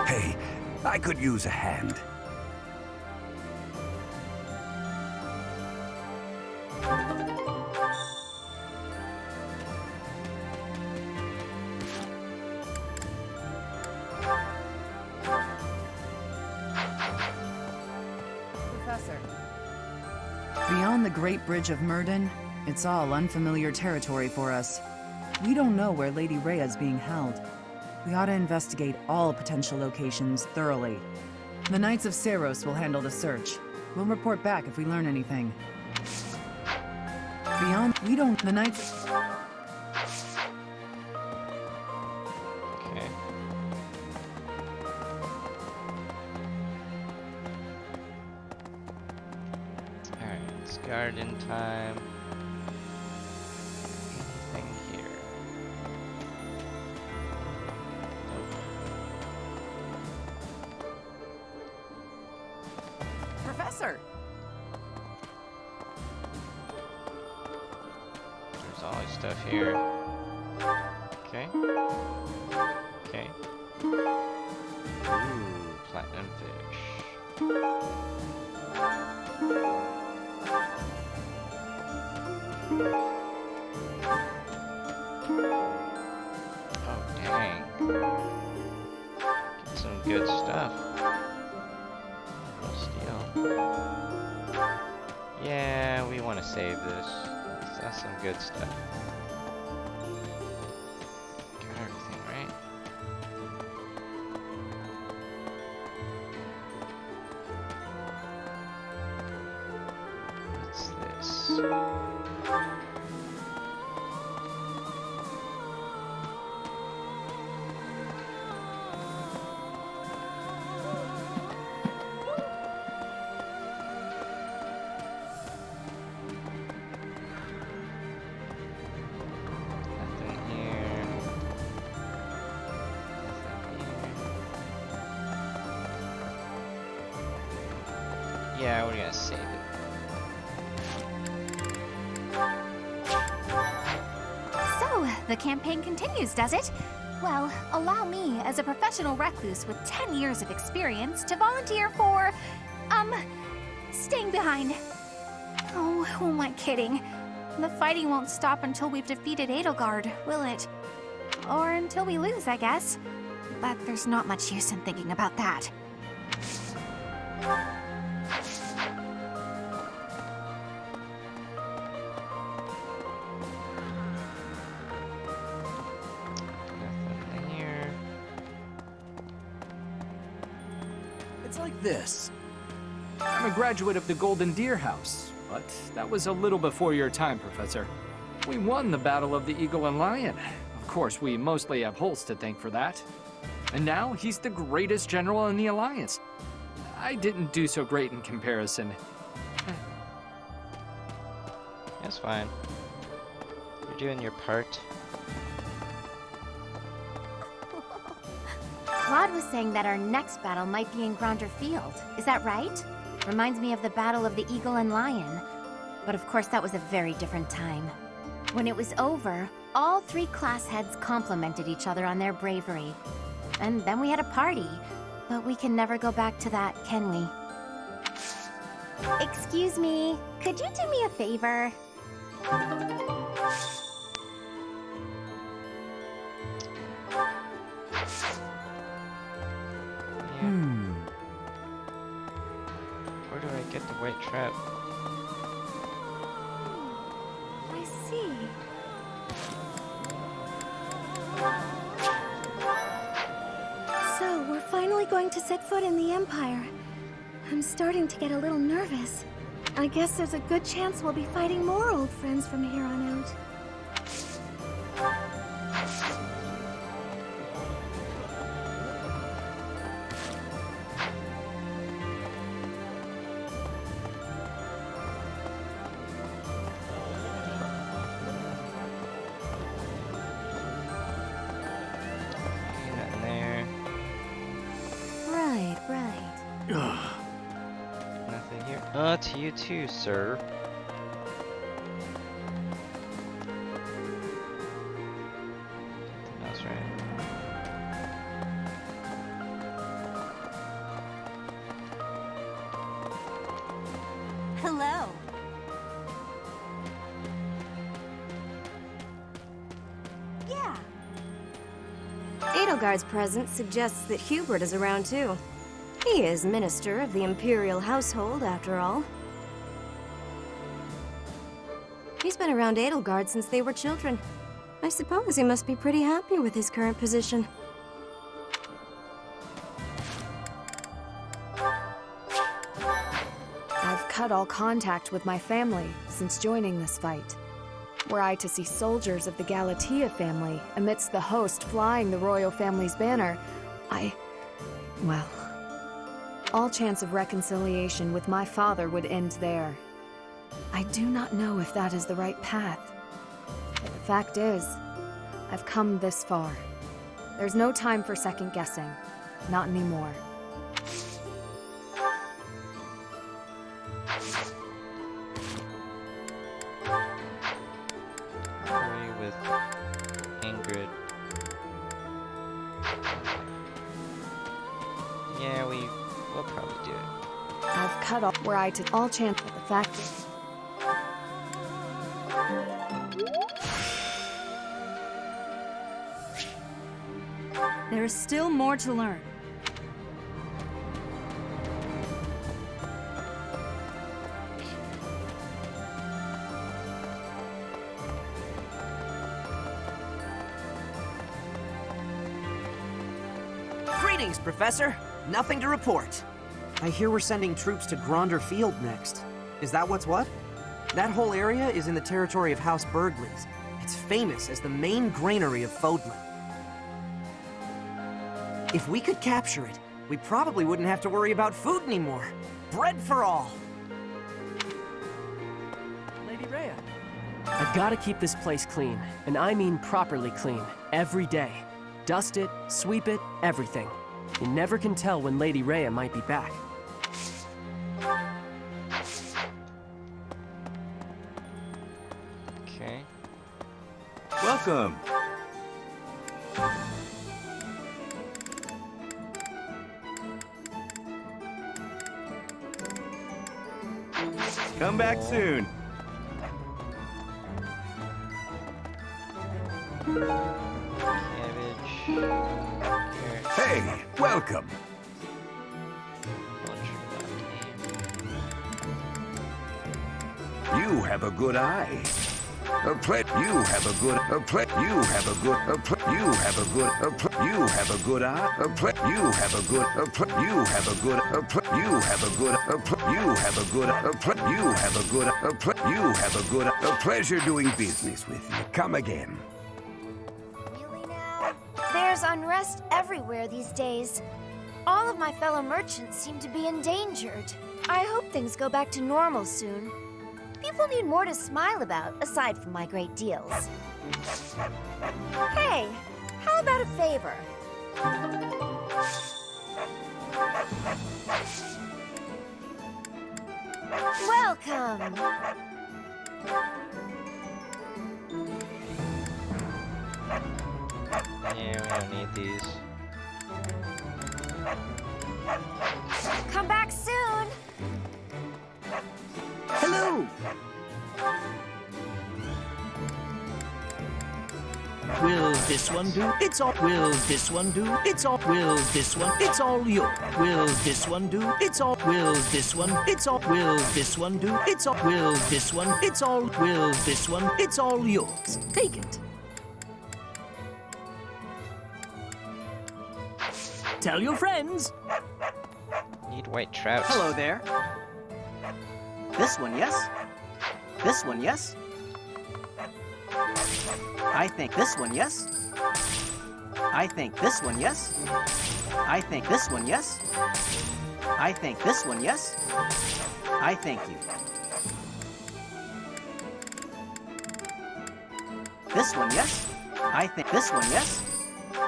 Hey, I could use a hand. Beyond the Great Bridge of Murden, it's all unfamiliar territory for us. We don't know where Lady Rhea's being held. We ought to investigate all potential locations thoroughly. The Knights of Seiros will handle the search. We'll report back if we learn anything. Beyond, we don't... The Knights... Okay. Alright, it's garden time. Anything here? Professor! There's always stuff here. Okay. Okay. Ooh, platinum fish. Oh, dang. Get some good stuff. Steel. Yeah, we want to save this. That's some good stuff. Got everything, right? What's this? Nothing here. Yeah, we're gonna save it. So, the campaign continues, does it? Well, allow me, as a professional recluse with 10 years of experience, to volunteer for, staying behind. Oh, who am I kidding? The fighting won't stop until we've defeated Edelgard, will it? Or until we lose, I guess. But there's not much use in thinking about that. Nothing here. It's like this. I'm a graduate of the Golden Deer House, but that was a little before your time, Professor. We won the Battle of the Eagle and Lion. Of course, we mostly have Holst to thank for that. And now he's the greatest general in the Alliance. I didn't do so great in comparison. That's fine. You're doing your part. Claude was saying that our next battle might be in Gronder Field. Is that right? Reminds me of the Battle of the Eagle and Lion. But of course, that was a very different time. When it was over, all three class heads complimented each other on their bravery. And then we had a party. But we can never go back to that, can we? Excuse me, could you do me a favor? Where do I get the white trap? I see. So, we're finally going to set foot in the Empire. I'm starting to get a little nervous. I guess there's a good chance we'll be fighting more old friends from here on out. Nothing there. Right. Nothing here. To you too, sir. That's right. Hello. Yeah. Edelgard's presence suggests that Hubert is around too. He is Minister of the Imperial Household, after all. He's been around Edelgard since they were children. I suppose he must be pretty happy with his current position. I've cut all contact with my family since joining this fight. Were I to see soldiers of the Galatea family amidst the host flying the royal family's banner, well, all chance of reconciliation with my father would end there. I do not know if that is the right path. But the fact is, I've come this far. There's no time for second guessing. Not anymore. Agree with Ingrid. Yeah, we'll probably do it. I've cut off where I took all chance with the fact is, there is still more to learn. Greetings, Professor. Nothing to report. I hear we're sending troops to Gronder Field next. Is that what's what? That whole area is in the territory of House Burgleys. It's famous as the main granary of Fodlan. If we could capture it, we probably wouldn't have to worry about food anymore. Bread for all! Lady Rhea. I've got to keep this place clean, and I mean properly clean, every day. Dust it, sweep it, everything. You never can tell when Lady Rhea might be back. Okay. Welcome. Come back soon. Cabbage. Carrot. Hey, welcome. You have a good eye. You have a good. You have a good. You have a good. You have a good eye. You have a good. You have a good. You have a good. You have a good. You have a good. You have a good. A pleasure doing business with you. Come again. Really now? There's unrest everywhere these days. All of my fellow merchants seem to be endangered. I hope things go back to normal soon. People need more to smile about, aside from my great deals. Hey, how about a favor? Welcome! Yeah, we don't need these. Come back soon! Hello! Will this one do? It's all. Will this one do? It's all. Will this one? It's all you. Will this one do? It's all. Will this one? It's all. Will this one do? It's all. Will this one? It's all. Will this one? It's all yours. Take it. Tell your friends. Need white trout. Hello there. This one, yes? This one, yes? I think this one, yes? I think this one, yes? I think this one, yes? I think this one, yes? I thank you. This one, yes? I think this one, yes?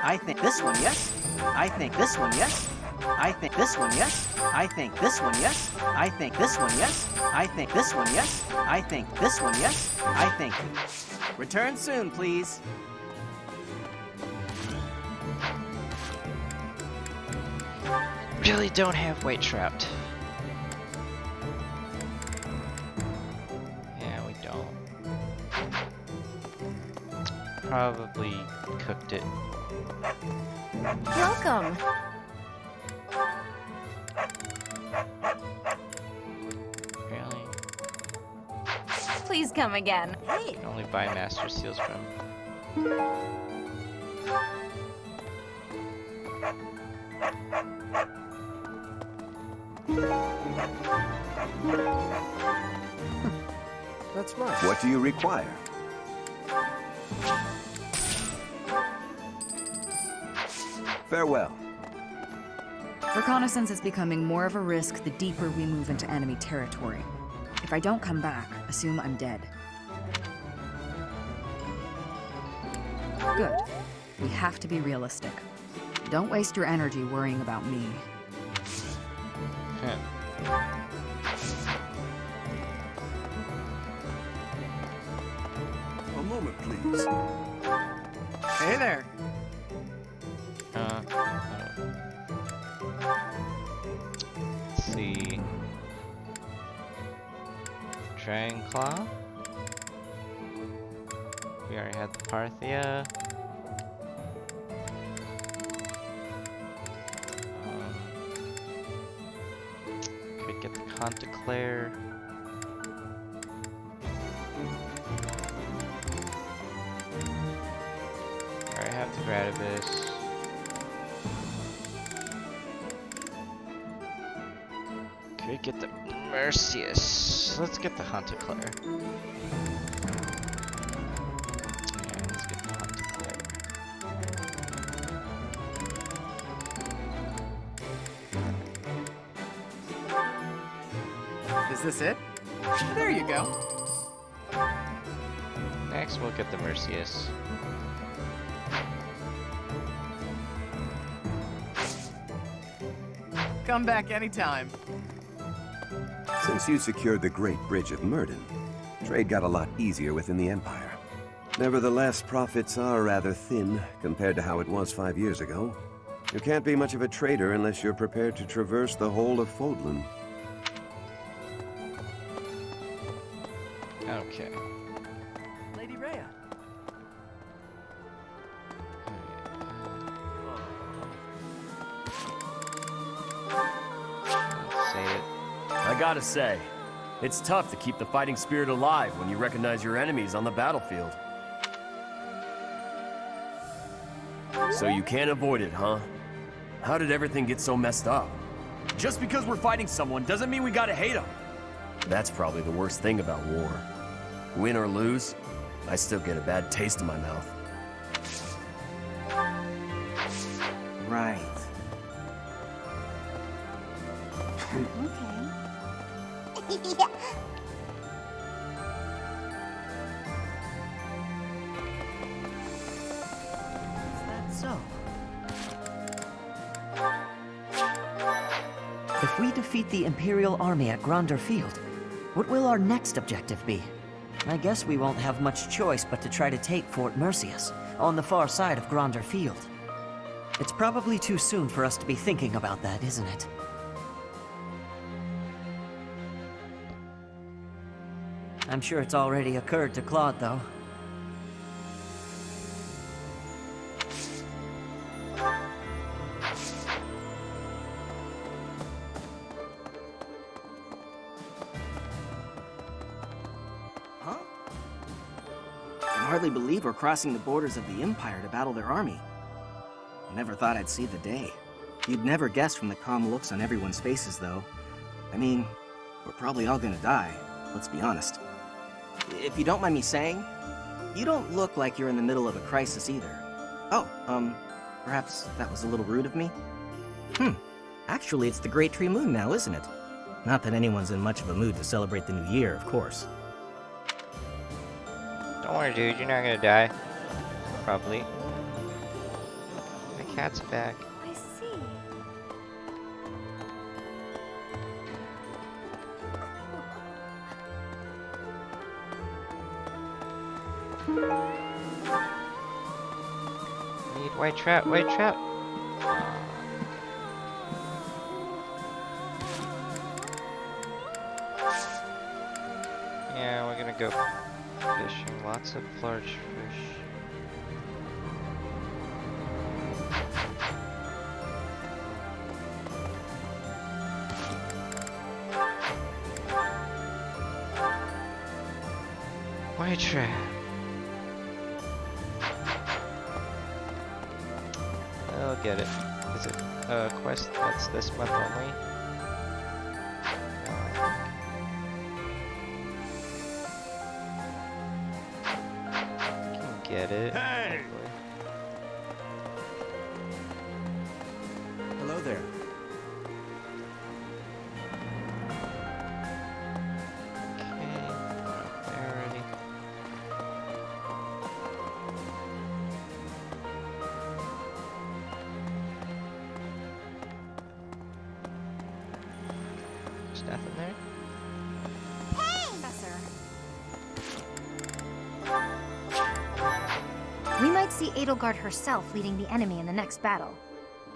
I think this one, yes? I think this one, yes? I think this one, yes? I think this one, yes? I think this one, yes? I think this one, yes? I think this one, yes? I thank you. Return soon, please. Really don't have white trout. Yeah, we don't. Probably cooked it. Welcome. Really? Please Please come again. You can only buy master seals from. That's right. What do you require? Farewell. Reconnaissance is becoming more of a risk the deeper we move into enemy territory. If I don't come back, assume I'm dead. Good. We have to be realistic. Don't waste your energy worrying about me. A moment, please. Hey there. Let's see. Dragon Claw. We already had the Parthia. Could get the Conteclair. Alright, have the Gradivis. Could get the Mercius. Let's get the Conteclair. Yeah, let's get the Conteclair. Is this it? There you go. Next, we'll get the Mercius. Come back anytime. Since you secured the Great Bridge of Murden, trade got a lot easier within the Empire. Nevertheless, profits are rather thin compared to how it was 5 years ago. You can't be much of a trader unless you're prepared to traverse the whole of Fodlan. Okay. Lady Rhea. Say it. I gotta say, it's tough to keep the fighting spirit alive when you recognize your enemies on the battlefield. So you can't avoid it, huh? How did everything get so messed up? Just because we're fighting someone doesn't mean we gotta hate them. That's probably the worst thing about war. Win or lose, I still get a bad taste in my mouth. Right. So, if we defeat the Imperial army at Gronder Field, what will our next objective be? I guess we won't have much choice but to try to take Fort Mercius, on the far side of Gronder Field. It's probably too soon for us to be thinking about that, isn't it? I'm sure it's already occurred to Claude, though. I hardly believe we're crossing the borders of the Empire to battle their army. I never thought I'd see the day. You'd never guess from the calm looks on everyone's faces, though. I mean, we're probably all gonna die, let's be honest. If you don't mind me saying, you don't look like you're in the middle of a crisis either. Oh, perhaps that was a little rude of me? Actually, it's the Great Tree Moon now, isn't it? Not that anyone's in much of a mood to celebrate the new year, of course. Don't worry, dude. You're not gonna die. Probably. My cat's back. I see. Need white trap. White trap. Yeah, we're gonna go fishing. Lots of large fish. Destroy trap. I'll get it. Is it a quest that's this month only? Can get it. Hey! Hello there. There's nothing there? Professor. We might see Edelgard herself leading the enemy in the next battle.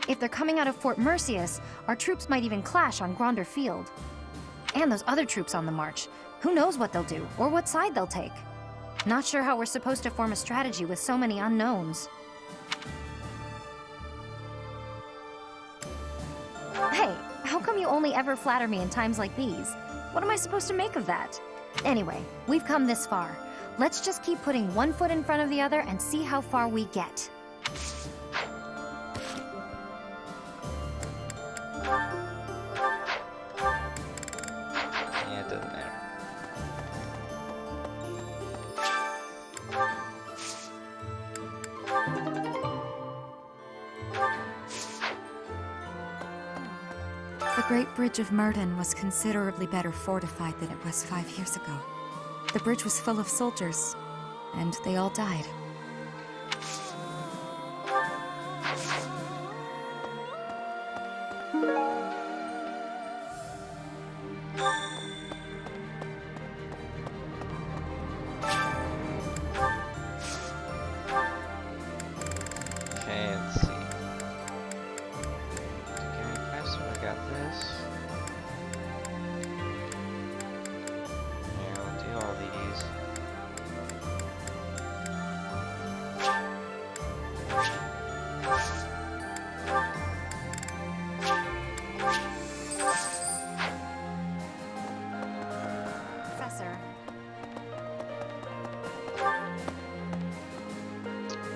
If they're coming out of Fort Mercius, our troops might even clash on Gronder Field. And those other troops on the march. Who knows what they'll do, or what side they'll take. Not sure how we're supposed to form a strategy with so many unknowns. Hey, how come you only ever flatter me in times like these? What am I supposed to make of that? Anyway, we've come this far. Let's just keep putting one foot in front of the other and see how far we get. Yeah, it doesn't matter. The Great Bridge of Murden was considerably better fortified than it was 5 years ago. The bridge was full of soldiers, and they all died. Okay, let's see. Okay, faster, we got this. Yeah, we'll do all these. Professor.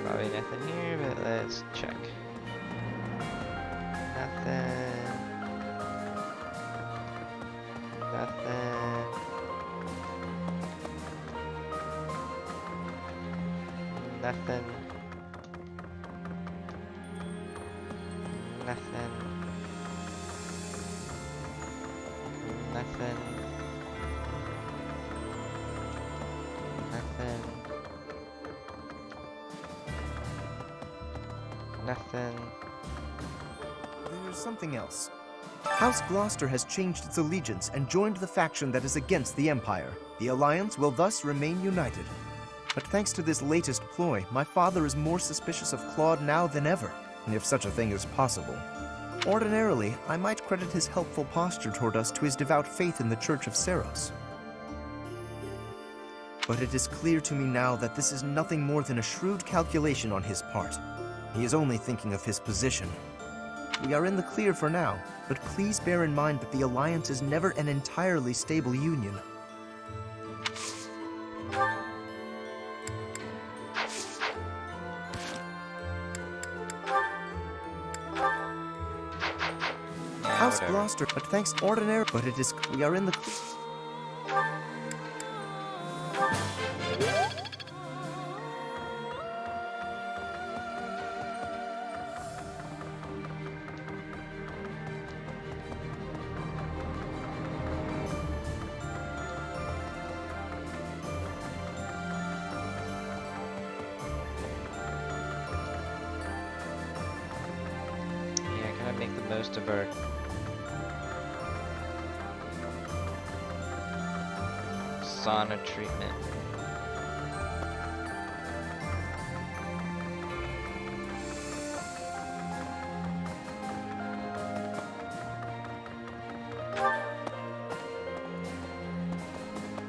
Probably nothing here, but let's check. Nothing. Nothing. Nothing. Nothing. Nothing. Nothing. Nothing. There's something else. House Gloucester has changed its allegiance and joined the faction that is against the Empire. The Alliance will thus remain united. But thanks to this latest ploy, my father is more suspicious of Claude now than ever, if such a thing is possible. Ordinarily, I might credit his helpful posture toward us to his devout faith in the Church of Seros. But it is clear to me now that this is nothing more than a shrewd calculation on his part. He is only thinking of his position. We are in the clear for now, but please bear in mind that the Alliance is never an entirely stable union. House Gloucester, but thanks ordinary, but it is, we are in the Yeah, gotta make the most of our sauna treatment.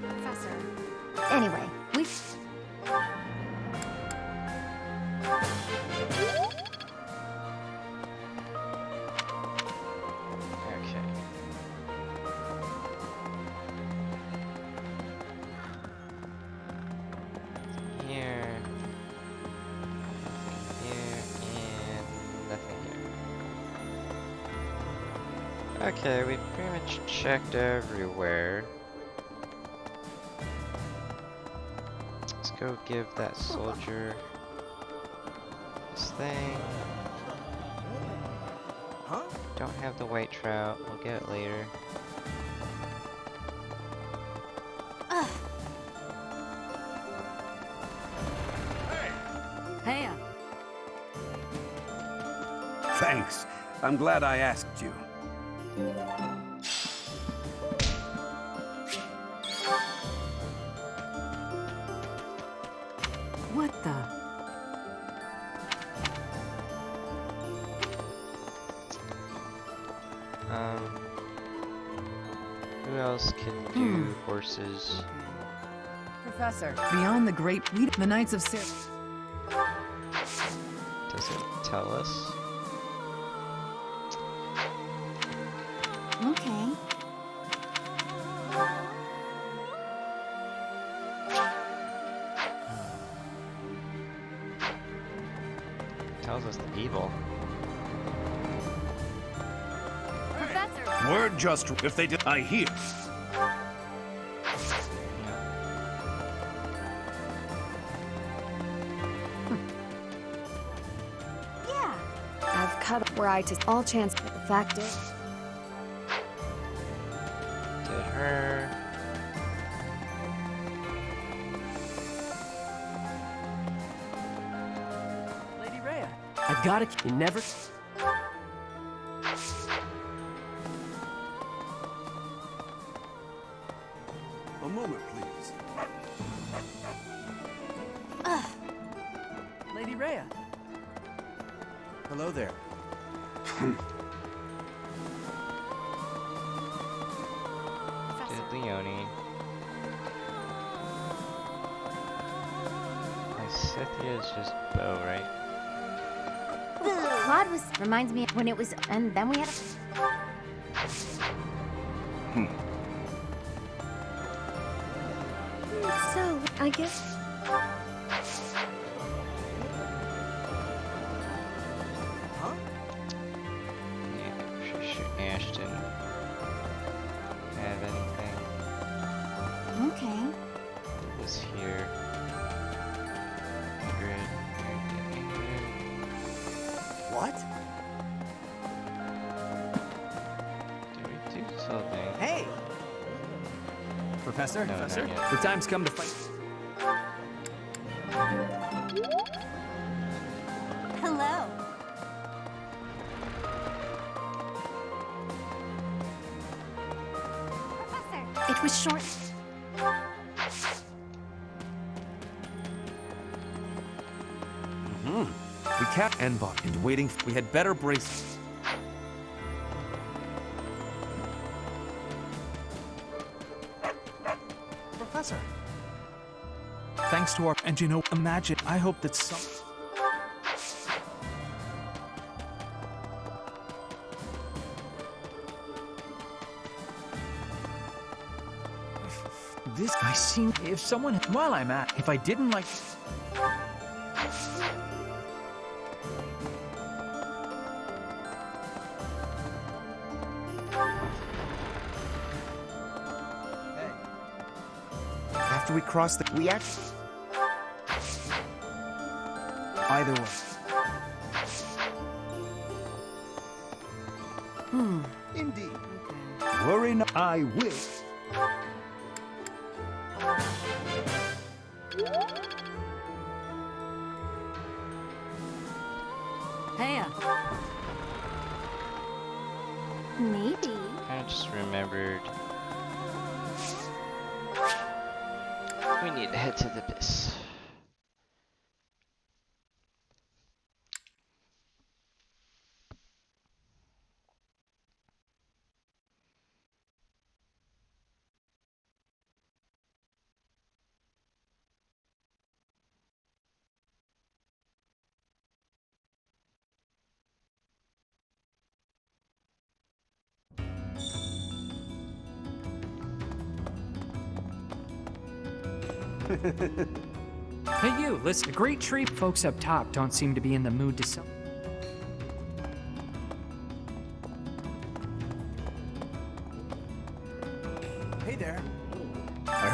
Professor. Anyway, we've... Okay. Okay, we pretty much checked everywhere. Let's go give that soldier this thing. Huh? Don't have the white trout, we'll get it later. Hey. Thanks. I'm glad I asked you. What the? Who else can do horses? Professor, beyond the great the Knights of Sir. Does it tell us? Okay. Tells us the people. Professor! Word just if they did. I hear. Yeah. I've cut where I to all chance, but the fact is. Did her. Lady Rhea, I gotta. You never. A moment, please. Lady Rhea. Hello there. Did Leone. My Scythia is just bow, right? Claude was reminds me when it was, and then we had. So I guess. Yeah, Ash didn't have anything. Okay. It was here. Ingrid. What? Did we do something? Hey! Professor? No, Professor? not yet. The time's come to fight. Hello. Professor. It was short. We kept Enbach and waiting. We had better brace. Professor. Thanks to our. And you know, imagine. I hope that some. This I seem. If someone. While I'm at. If I didn't like. After we cross the... We actually... Either way. Indeed. Worry not. I will. Hey. Maybe. I just remembered. We need to head to the abyss. Hey you, listen, a great tree. Folks up top don't seem to be in the mood to sell.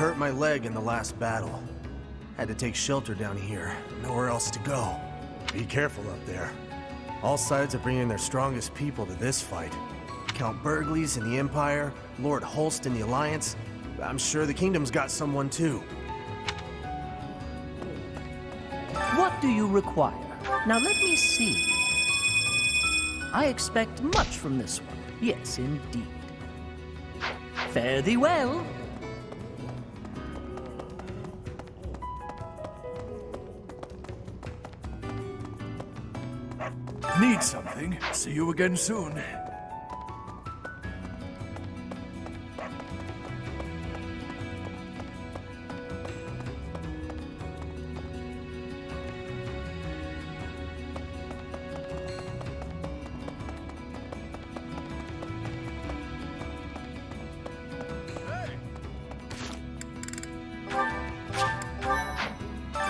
hurt my leg in the last battle. Had to take shelter down here. Nowhere else to go. Be careful up there. All sides are bringing their strongest people to this fight. Count Burgleys in the Empire, Lord Holst in the Alliance. I'm sure the Kingdom's got someone too. What do you require? Now let me see. I expect much from this one. Yes, indeed. Fare thee well. Need something? See you again soon.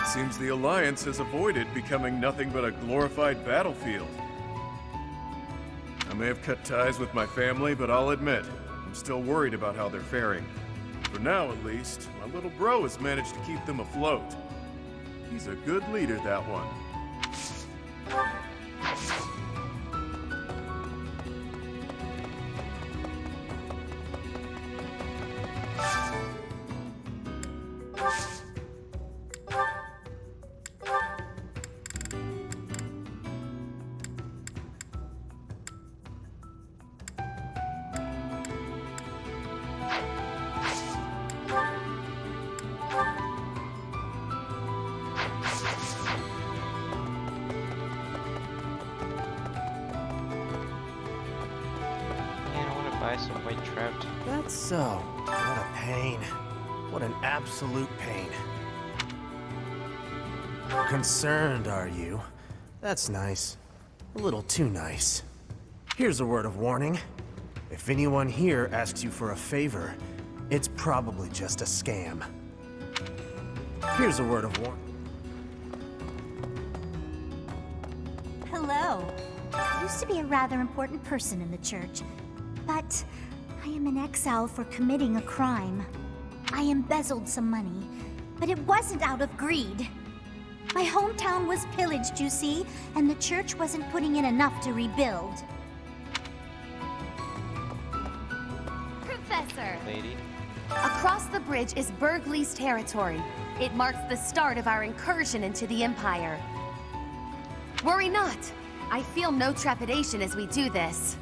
Seems the Alliance has avoided becoming nothing but a glorified battlefield. I may have cut ties with my family, but I'll admit, I'm still worried about how they're faring. For now, at least, my little bro has managed to keep them afloat. He's a good leader, that one. Some white trout. That's so. What a pain. What an absolute pain. Concerned, are you? That's nice. A little too nice. Here's a word of warning. If anyone here asks you for a favor, it's probably just a scam. Here's a word of warning. Hello. I used to be a rather important person in the church. But I am in exile for committing a crime. I embezzled some money, but it wasn't out of greed. My hometown was pillaged, you see, and the church wasn't putting in enough to rebuild. Professor! Lady. Across the bridge is Burgley's territory. It marks the start of our incursion into the Empire. Worry not. I feel no trepidation as we do this.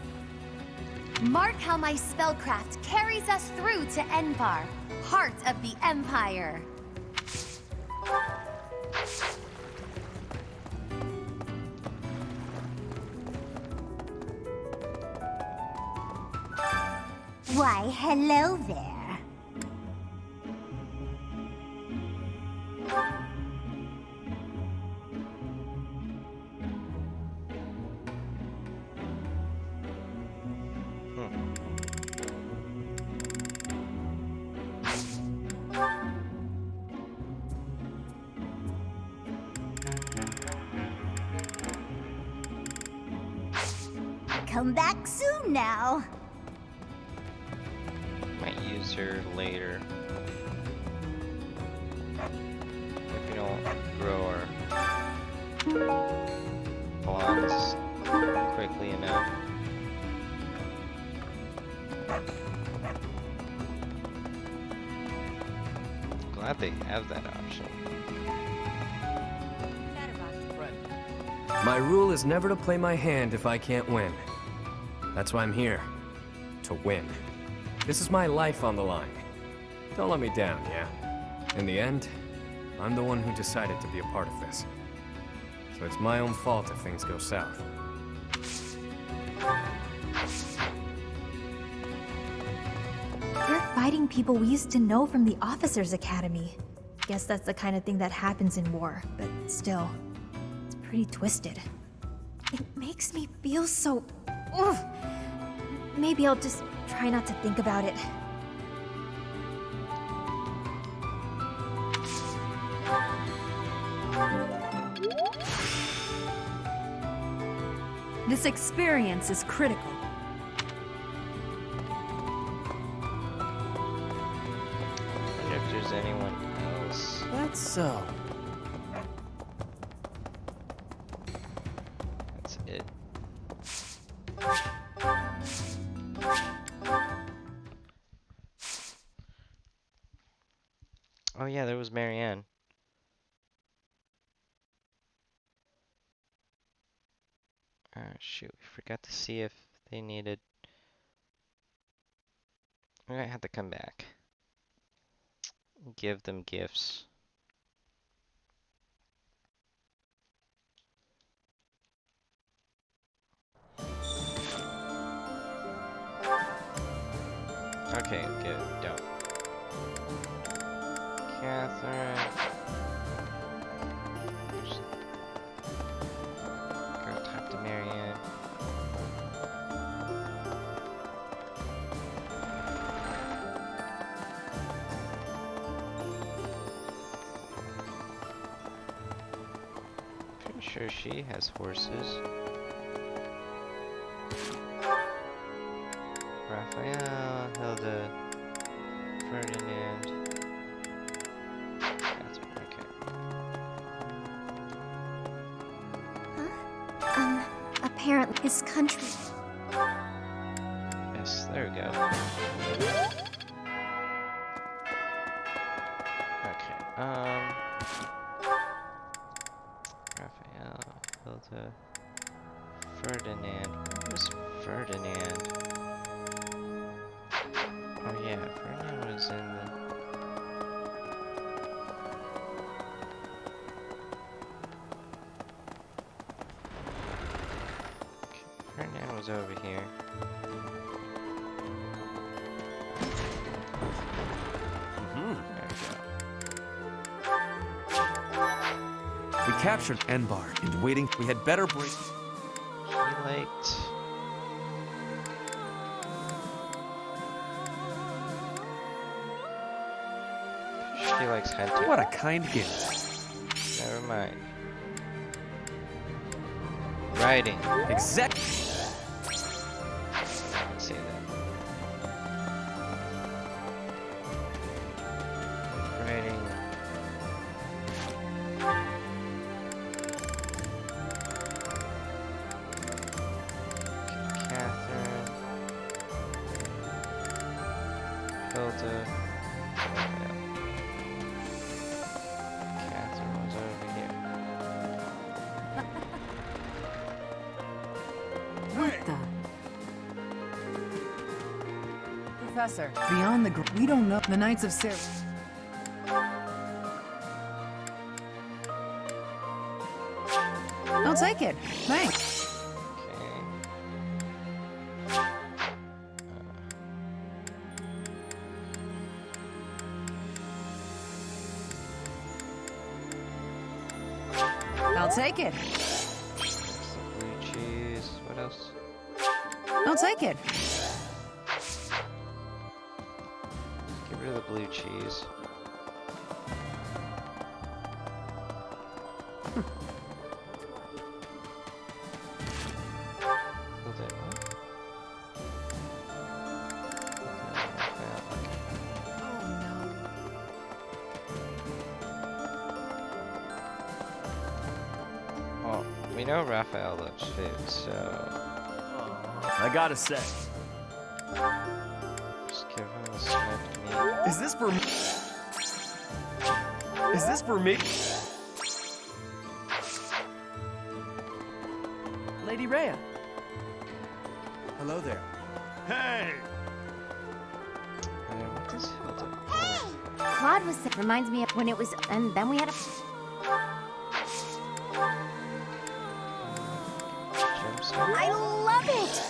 Mark how my spellcraft carries us through to Envar, heart of the Empire. Why, hello there. Come back soon now. Might use her later. If we don't grow our bonds quickly enough. Glad they have that option. My rule is never to play my hand if I can't win. That's why I'm here. To win. This is my life on the line. Don't let me down, yeah? In the end, I'm the one who decided to be a part of this. So it's my own fault if things go south. You're fighting people we used to know from the Officers' Academy. Guess that's the kind of thing that happens in war, but still, it's pretty twisted. It makes me feel so... Ugh. Maybe I'll just try not to think about it. This experience is critical. I wonder if there's needed. Oh yeah, there was Marianne. Oh shoot, we forgot to see if they needed... We might have to come back. Give them gifts. Okay, good, don't. Catherine. Go talk to Marianne. Pretty sure she has horses. Raphael, Hilda, Ferdinand. That's okay. Apparently his country. Yes, there we go. Okay, Raphael, Hilda, Ferdinand. Where was Ferdinand? Oh yeah, Ferdinand was in the... Okay, Ferdinand was over here. There we go. We captured Enbar and waiting. We had better break. He liked... She likes hunting. What a kind gift. Never mind. Riding. Exactly. I can see that. Riding. Okay, Catherine. Hilda. Catherine was over here. What the? Professor, beyond the we don't know. The Knights of Syr. I'll take it. Thanks. Okay. I'll take it. Some blue cheese. What else? I'll take it. Get rid of the blue cheese. Hold it. What? Well, we know Raphael loves food, so I gotta say. just give him the smoked meat. Is this for me? Is this for me? Lady Rhea. Hello there. Hey! And then what does Hilda? Claude was reminds me of when it was, and then we had a. Gemstone? I love it.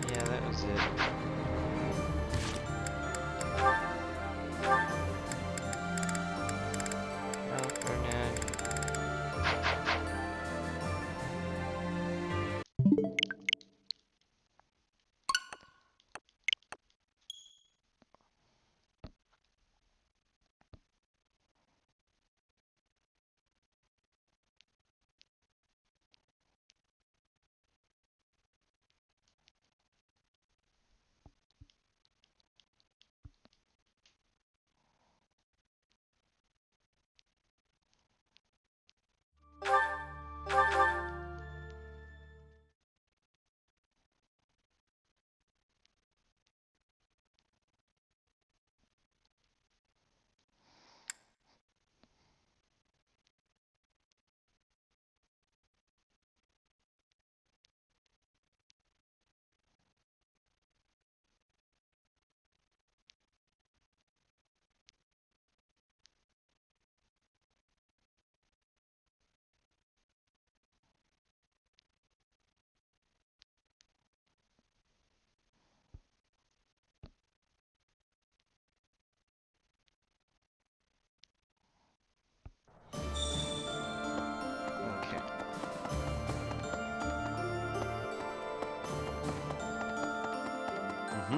Yeah, that was it. Well, Ferdinand.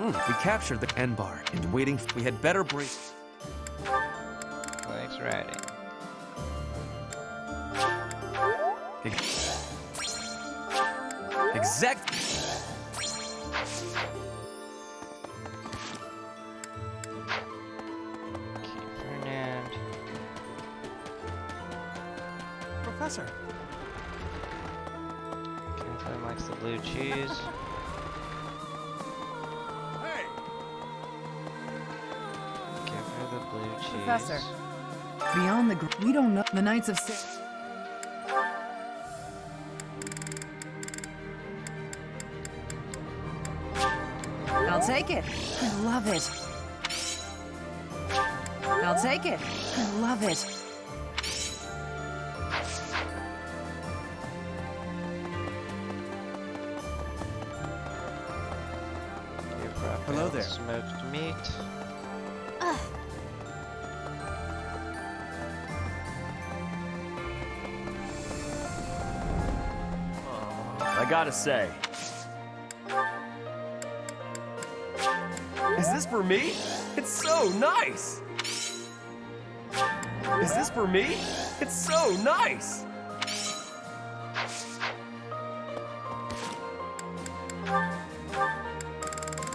We captured the N bar and waiting. We had better break. Likes riding. Exact. Fernand. Professor. Kathleen likes the blue cheese. Give her the blue cheese. Professor. Beyond the we don't know the Knights of Six. I'll take it. I love it. I'll take it. I love it. Hello there. Smoked meat. I gotta say. Is this for me? It's so nice! Is this for me? It's so nice!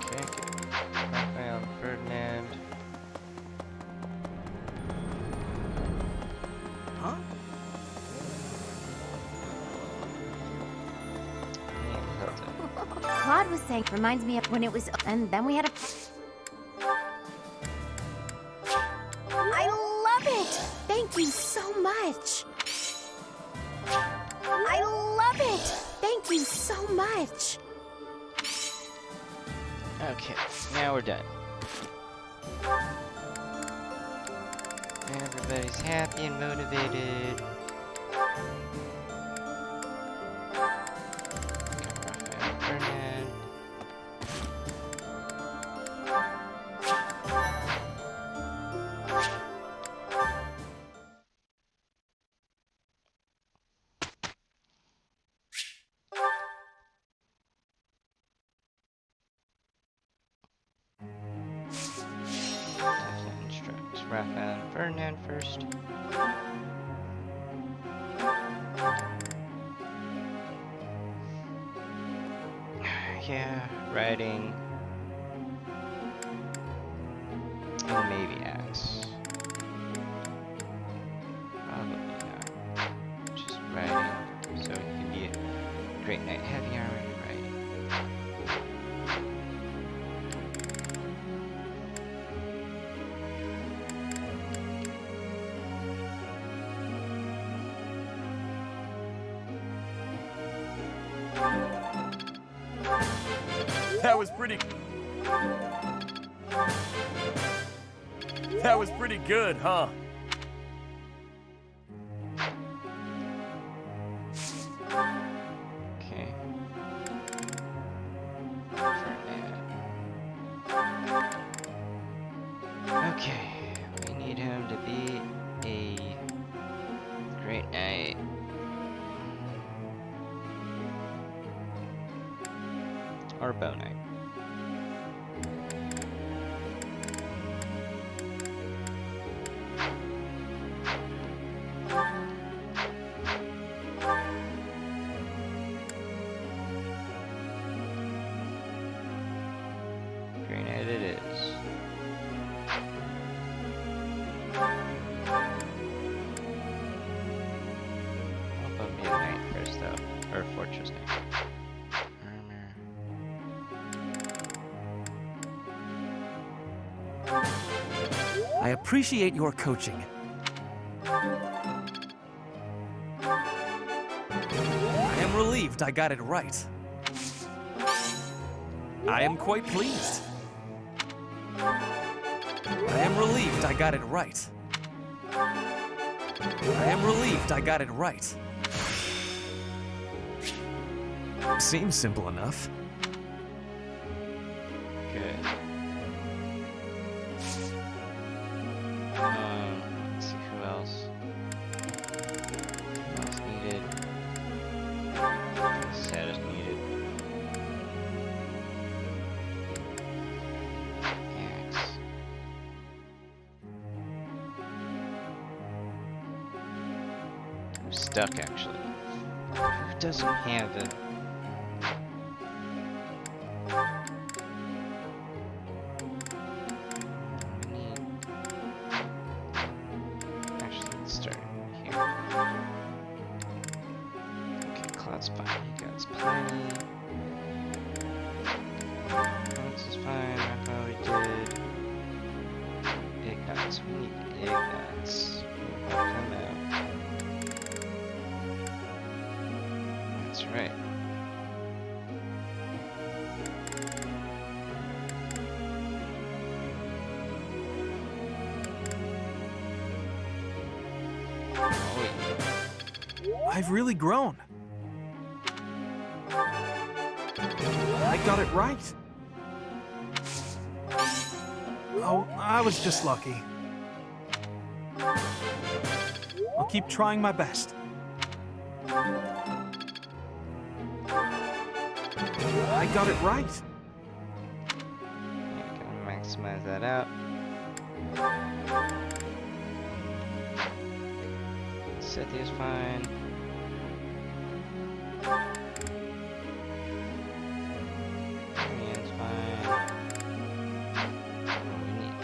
Okay, Raphael and Ferdinand. Huh? Claude was saying, reminds me of when it was, and then we had a. I love it! Thank you so much! I love it! Thank you so much! Okay, now we're done. Everybody's happy and motivated. Raphael, Ferdinand. Definitely instructs Raphael and Ferdinand first. Yeah, writing. And maybe axe. Probably not. Just writing, so it can be a great knight. Heavy armor and writing. That was pretty... That was pretty good, huh? Okay. Okay, we need him to be a great knight. Or bow knight. Green knight it is. I'll put me a knight first though, or fortress knight. I appreciate your coaching. I am relieved I got it right. I am quite pleased. I am relieved I got it right. I am relieved I got it right. Seems simple enough. Good. Let's see who else. Who else needed? Status needed. I'm stuck actually. Who doesn't have it? Actually, let's start here. Okay, Cloud's fine. He got plenty. Clouds is fine. I probably did. Ignites. We need Ignites. Come out. That's right. I've really grown. I got it right. Oh, I was just lucky. I'll keep trying my best. I got it right. Yeah, gotta maximize that out. Cynthia's fine. Damien's fine. We need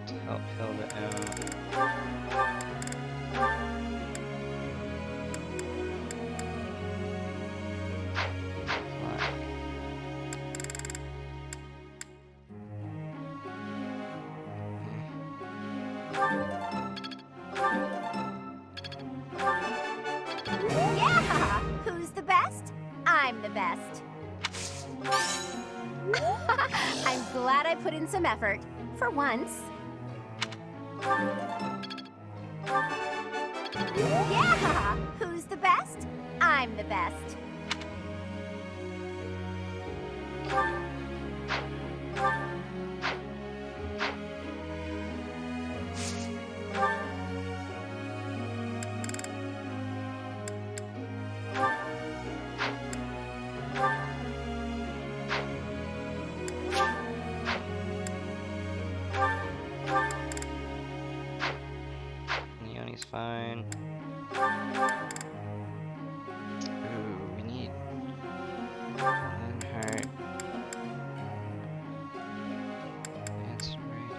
to help Hilda out. Yeah! Who's the best? I'm the best. I'm glad I put in some effort. For once. Yeah! Who's the best? I'm the best. Leonie's fine. Ooh, we need Lionheart. That's ready.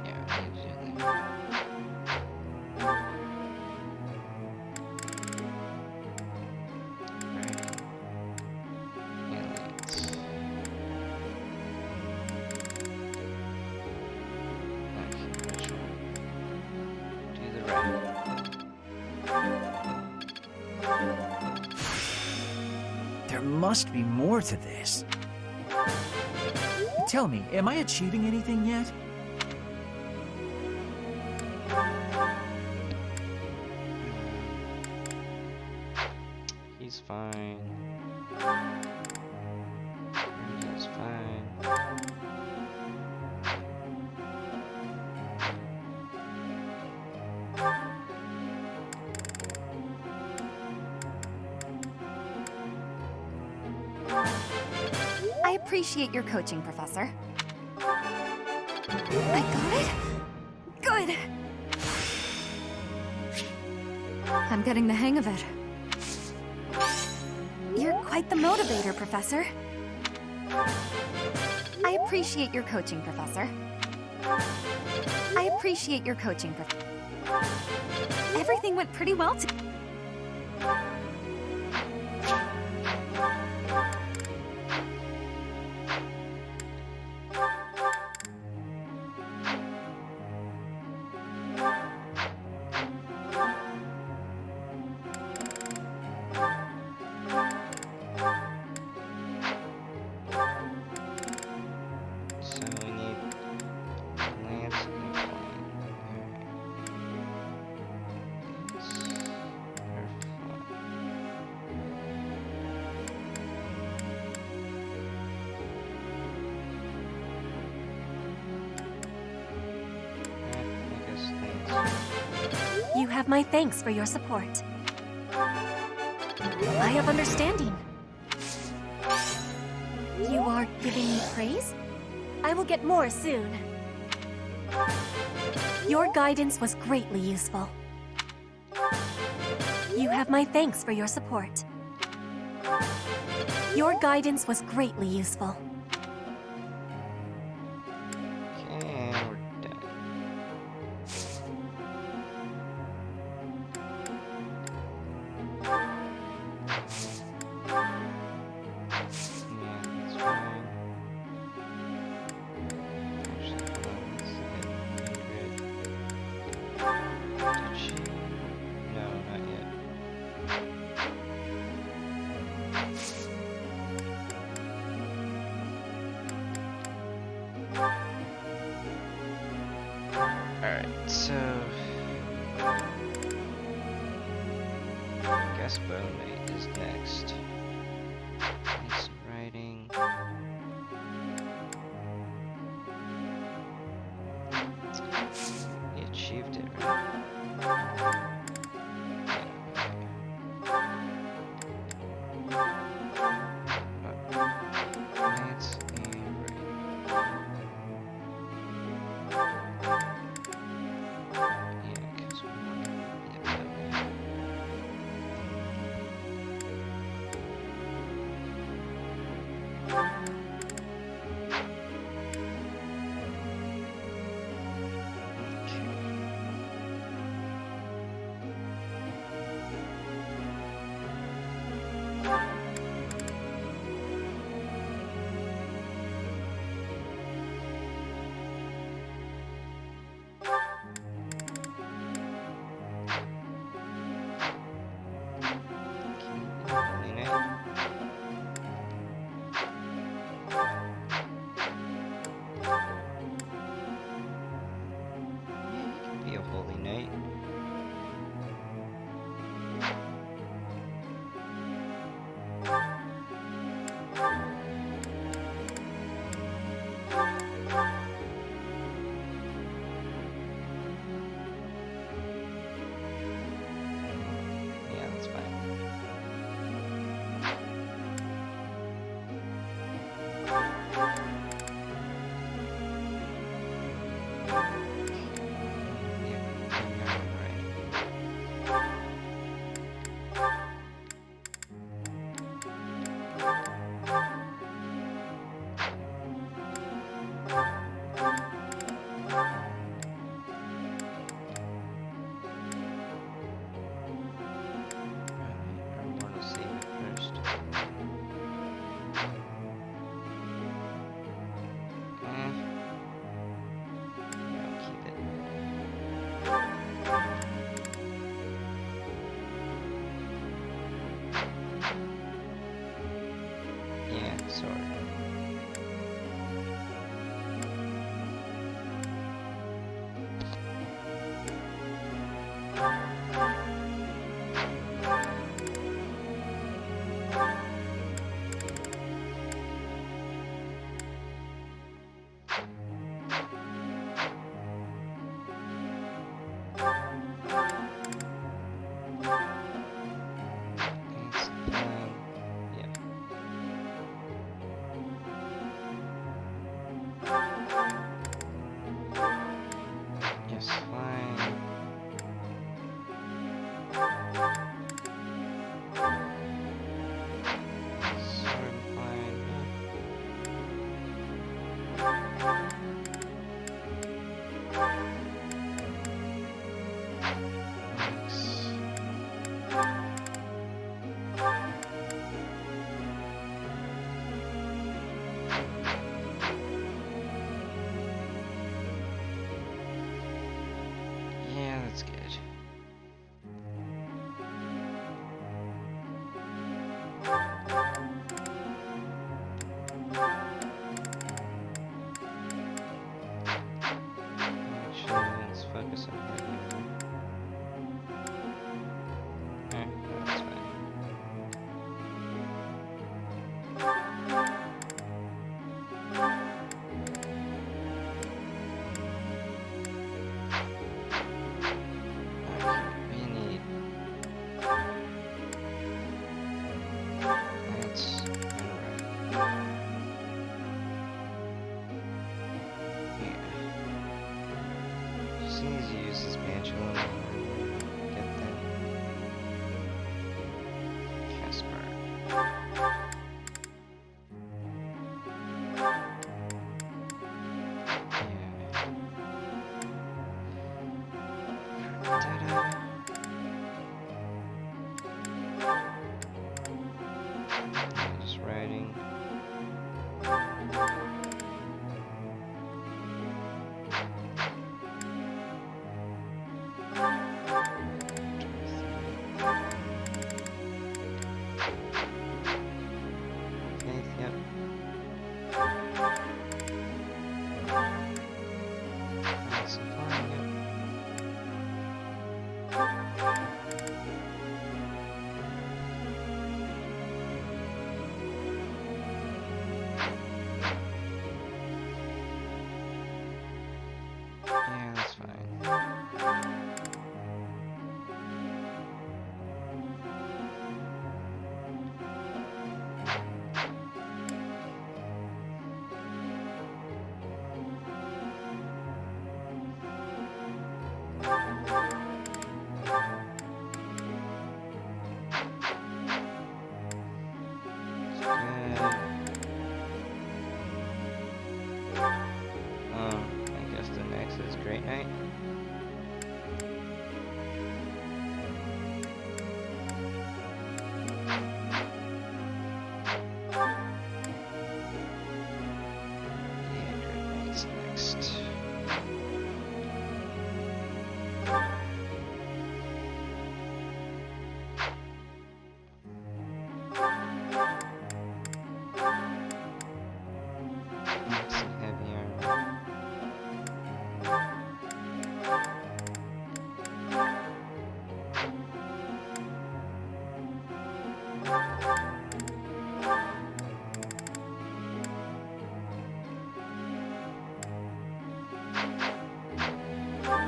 Yeah, we need to do that. There must be more to this. Tell me, am I achieving anything yet? He's fine. Brenda's fine. I appreciate your coaching, Professor. I got it? Good! I'm getting the hang of it. You're quite the motivator, Professor. I appreciate your coaching, Professor. I appreciate your coaching, Professor. Everything went pretty well today. So we need Lance and Flying. You have my thanks for your support. I have understanding. You are giving me praise? I will get more soon. Your guidance was greatly useful. You have my thanks for your support. Your guidance was greatly useful. Okay, we're done. Yeah, that's fine. Actually, hold on, let's look at Ingrid. Did she? No, not yet. Alright, so I guess Bone Mate is next. Need some writing. He achieved it, right? Mates and writing. Yeah, 'cause we want to get that one. Holy Night. Yeah, you can be a Holy Knight. Yeah, that's fine. Our mortal save it first. I'll keep it. Yeah, sorry. It's fine. Yeah. Yes, fine. Sword fine. Yeah, that's good. Actually, let's focus on heavy armor. Alright, no, that's fine. Alright, we need that's alright. Yeah. Just need to use this mantua. Get that. Great Night. Yeah, Great Night's next. Some heavy armor.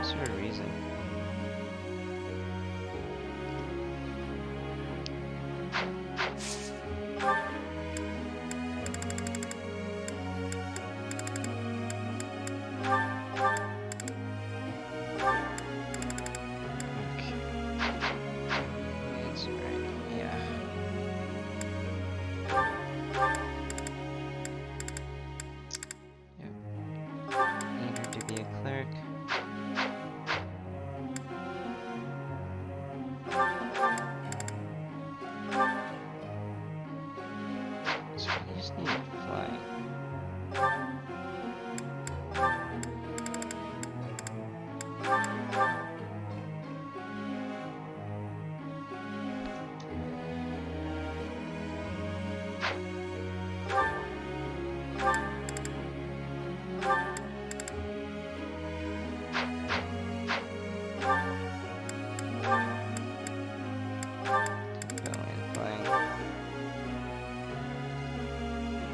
Is there a reason? Okay. It's right, yeah. Yep. Need her to be a cleric. So we just need to fly. Going flying.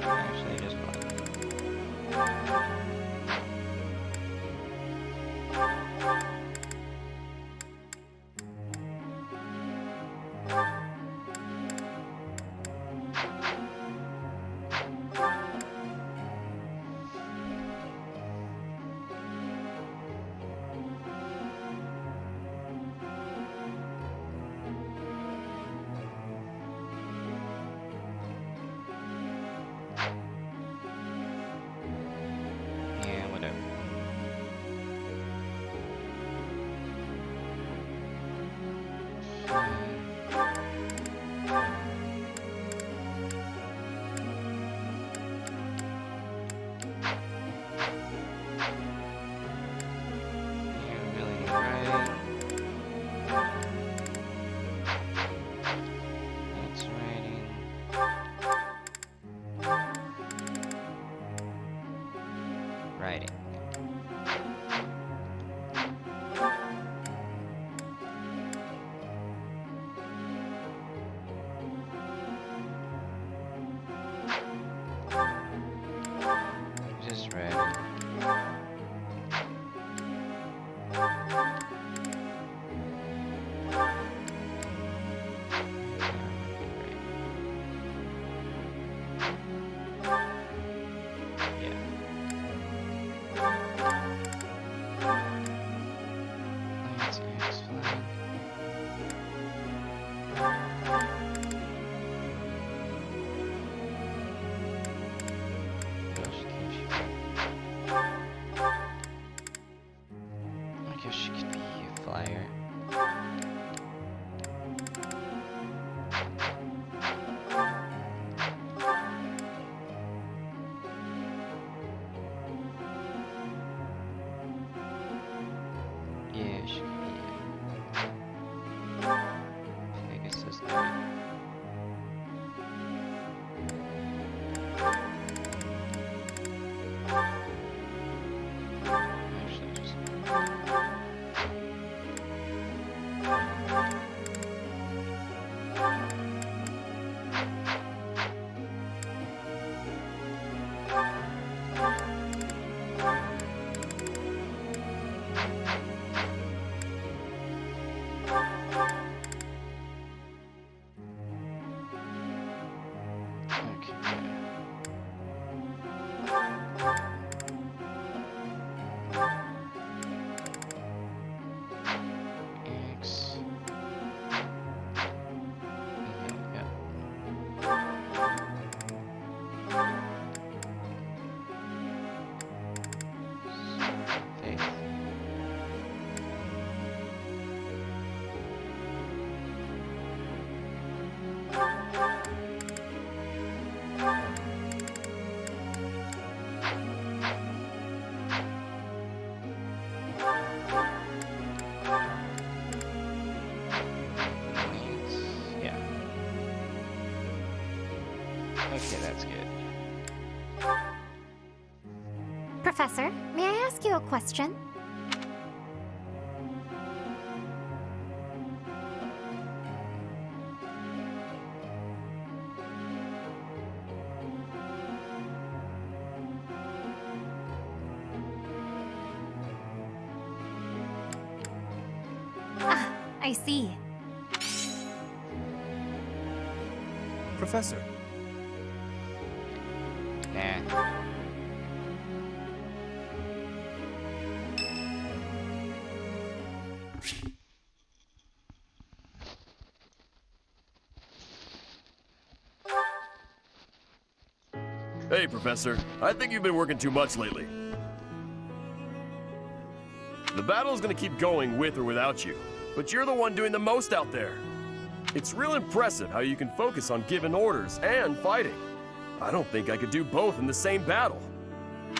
Actually, just one. Yeah, whatever. Yeah, really right. That's writing. Writing. Just writing. That's X flag. I guess she could be a flyer. Yeah, she could be Pegasus Knight. Actually, just Okay, that's good. Professor, may I ask you a question? Ah, I see. Professor. Nah. Hey, Professor. I think you've been working too much lately. The battle is gonna keep going with or without you, but you're the one doing the most out there. It's real impressive how you can focus on giving orders and fighting. I don't think I could do both in the same battle.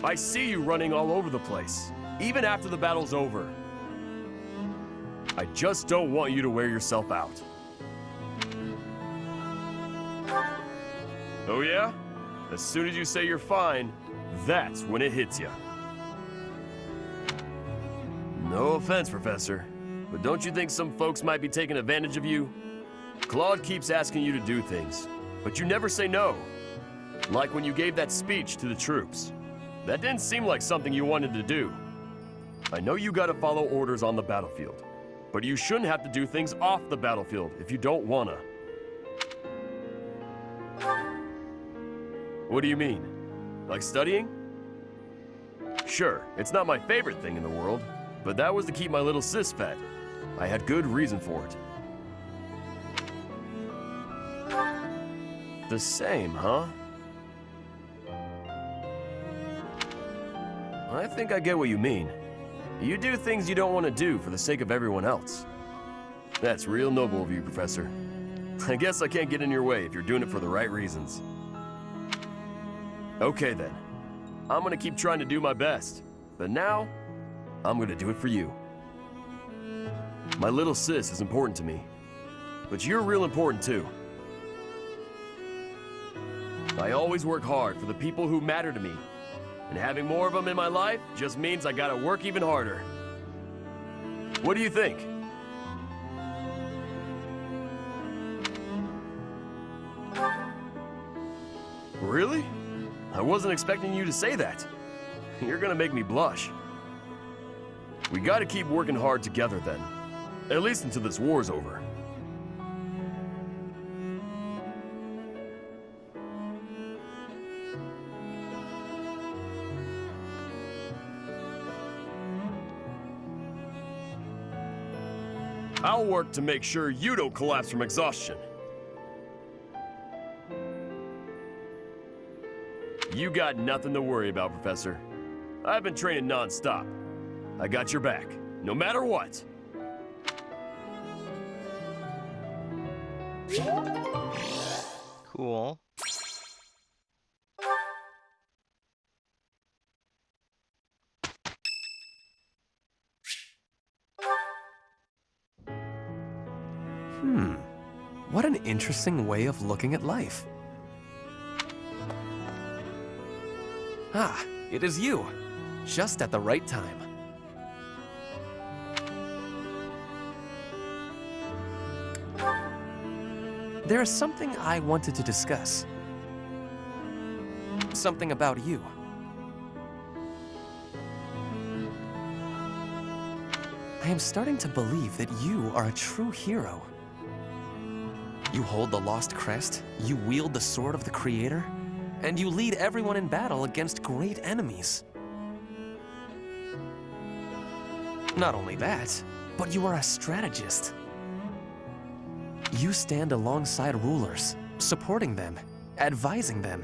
I see you running all over the place, even after the battle's over. I just don't want you to wear yourself out. Oh yeah? As soon as you say you're fine, that's when it hits you. No offense, Professor, but don't you think some folks might be taking advantage of you? Claude keeps asking you to do things, but you never say no. Like when you gave that speech to the troops. That didn't seem like something you wanted to do. I know you gotta follow orders on the battlefield, but you shouldn't have to do things off the battlefield if you don't wanna. What do you mean? Like studying? Sure, it's not my favorite thing in the world, but that was to keep my little sis fed. I had good reason for it. The same, huh? I think I get what you mean. You do things you don't want to do for the sake of everyone else. That's real noble of you, Professor. I guess I can't get in your way if you're doing it for the right reasons. Okay then. I'm gonna keep trying to do my best. But now, I'm gonna do it for you. My little sis is important to me. But you're real important too. I always work hard for the people who matter to me. And having more of them in my life just means I gotta work even harder. What do you think? Really? I wasn't expecting you to say that. You're gonna make me blush. We gotta keep working hard together then. At least until this war's over. I'll work to make sure you don't collapse from exhaustion. You got nothing to worry about, Professor. I've been training non-stop. I got your back, no matter what. Cool. What an interesting way of looking at life. Ah, it is you. Just at the right time. There is something I wanted to discuss. Something about you. I am starting to believe that you are a true hero. You hold the Lost Crest, you wield the Sword of the Creator, and you lead everyone in battle against great enemies. Not only that, but you are a strategist. You stand alongside rulers, supporting them, advising them.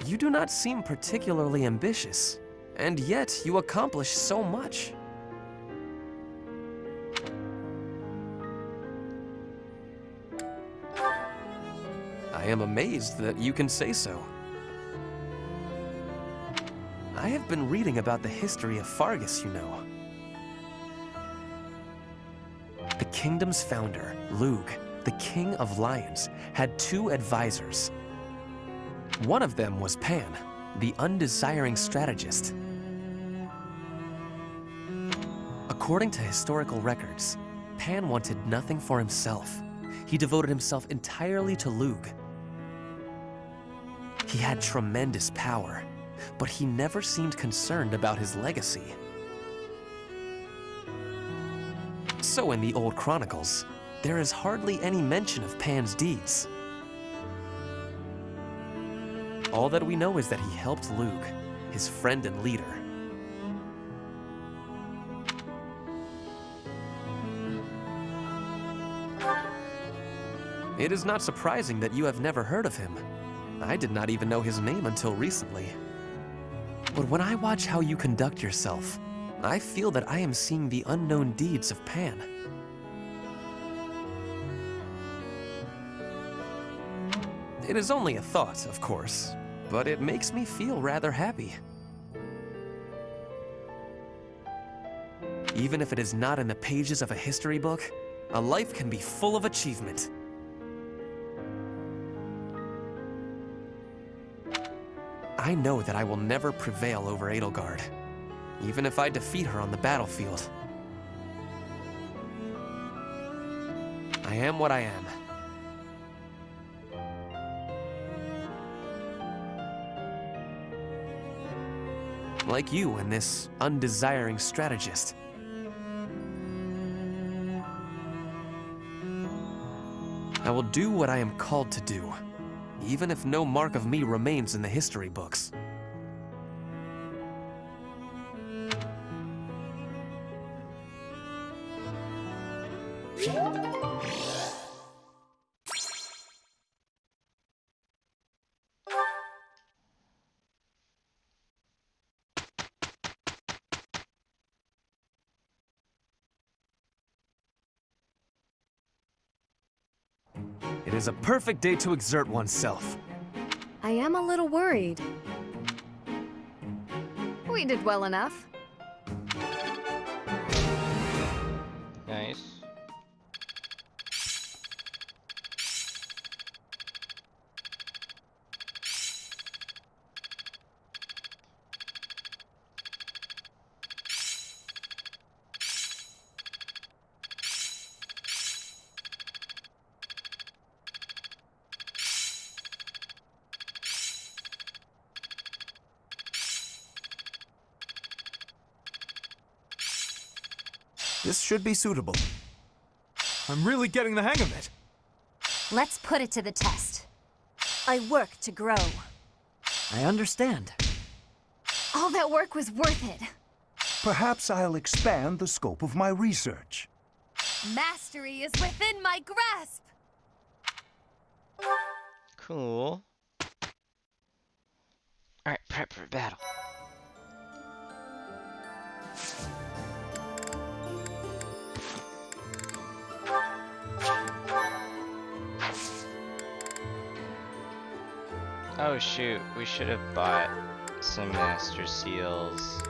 You do not seem particularly ambitious, and yet you accomplish so much. I am amazed that you can say so. I have been reading about the history of Fargus, you know. The kingdom's founder, Lug, the King of Lions, had two advisors, One of them was Pan, the undesiring strategist. According to historical records, Pan wanted nothing for himself. He devoted himself entirely to Lug. He had tremendous power, but he never seemed concerned about his legacy. So in the old chronicles, there is hardly any mention of Pan's deeds. All that we know is that he helped Lug, his friend and leader. It is not surprising that you have never heard of him. I did not even know his name until recently. But when I watch how you conduct yourself, I feel that I am seeing the unknown deeds of Pan. It is only a thought, of course, but it makes me feel rather happy. Even if it is not in the pages of a history book, a life can be full of achievement. I know that I will never prevail over Edelgard, even if I defeat her on the battlefield. I am what I am. Like you and this undesiring strategist. I will do what I am called to do, even if no mark of me remains in the history books. It is a perfect day to exert oneself. I am a little worried. We did well enough. Nice. This should be suitable. I'm really getting the hang of it. Let's put it to the test. I work to grow. I understand. All that work was worth it. Perhaps I'll expand the scope of my research. Mastery is within my grasp! Cool. Alright, prep for battle. Oh shoot, we should have bought some master seals.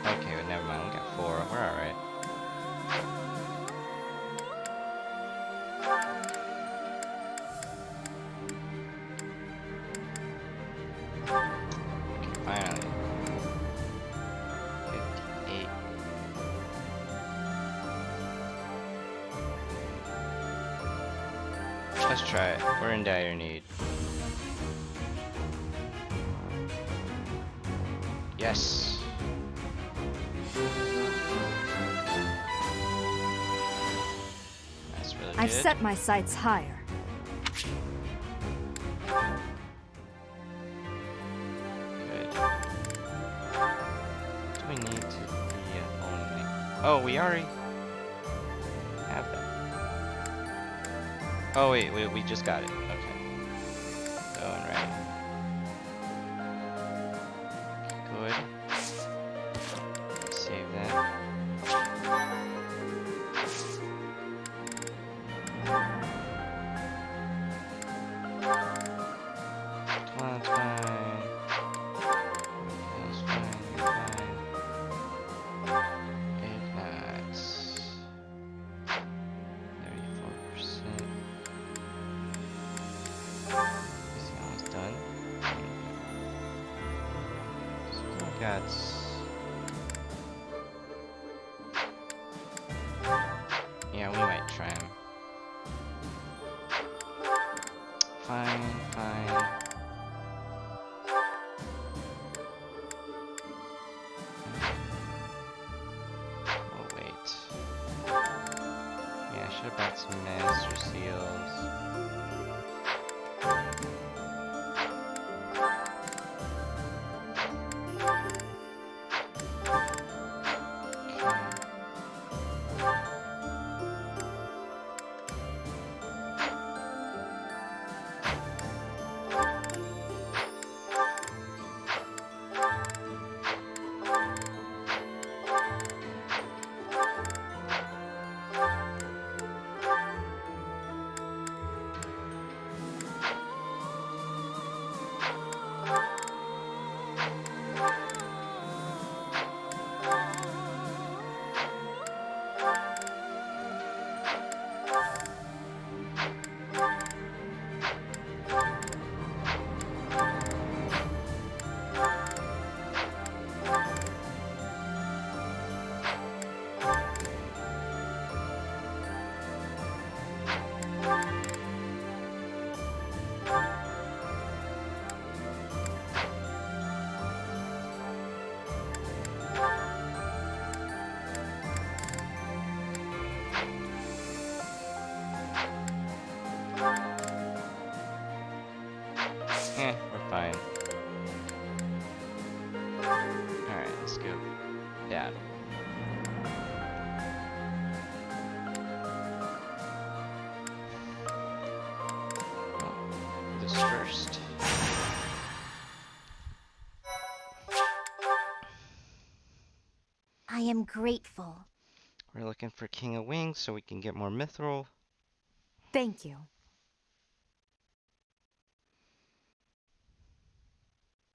Okay, well, never mind, we got 4, we're alright. Okay, finally. 58. Let's try it. We're in dire need. Yes. That's really I've good. set my sights higher. Good. Do we need to be only? Oh, we already have that. Oh wait, we just got it. Okay. Going right. Good. Save that. Come on, it's fine. It's fine, you're fine. It's not. 34. guts. Yeah, we might try him. Fine, fine. Oh, wait. Yeah, I should have bought some master seals. We're fine. Alright, let's go battle. Oh, this first. I am grateful. We're looking for King of Wings so we can get more mithril. Thank you.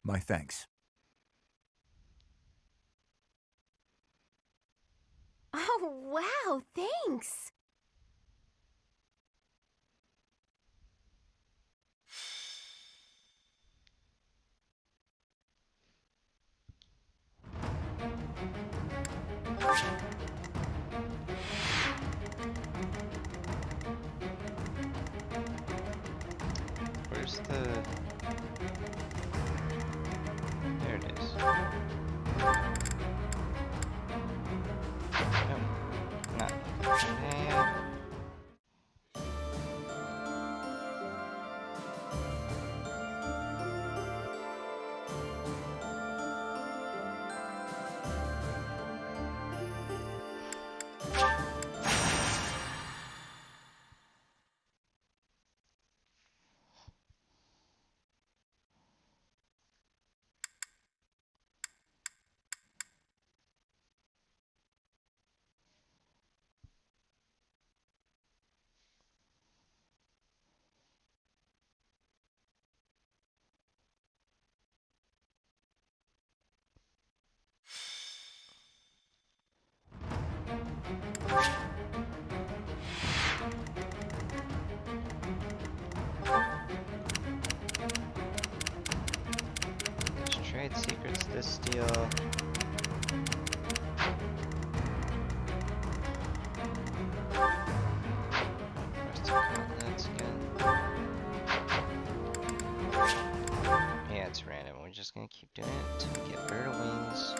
My thanks. Oh, wow, thanks. Where's the... There it is. Nope. Not there. There's trade secrets this deal. That's good. Yeah, it's random. We're just gonna keep doing it until we get bird of wings.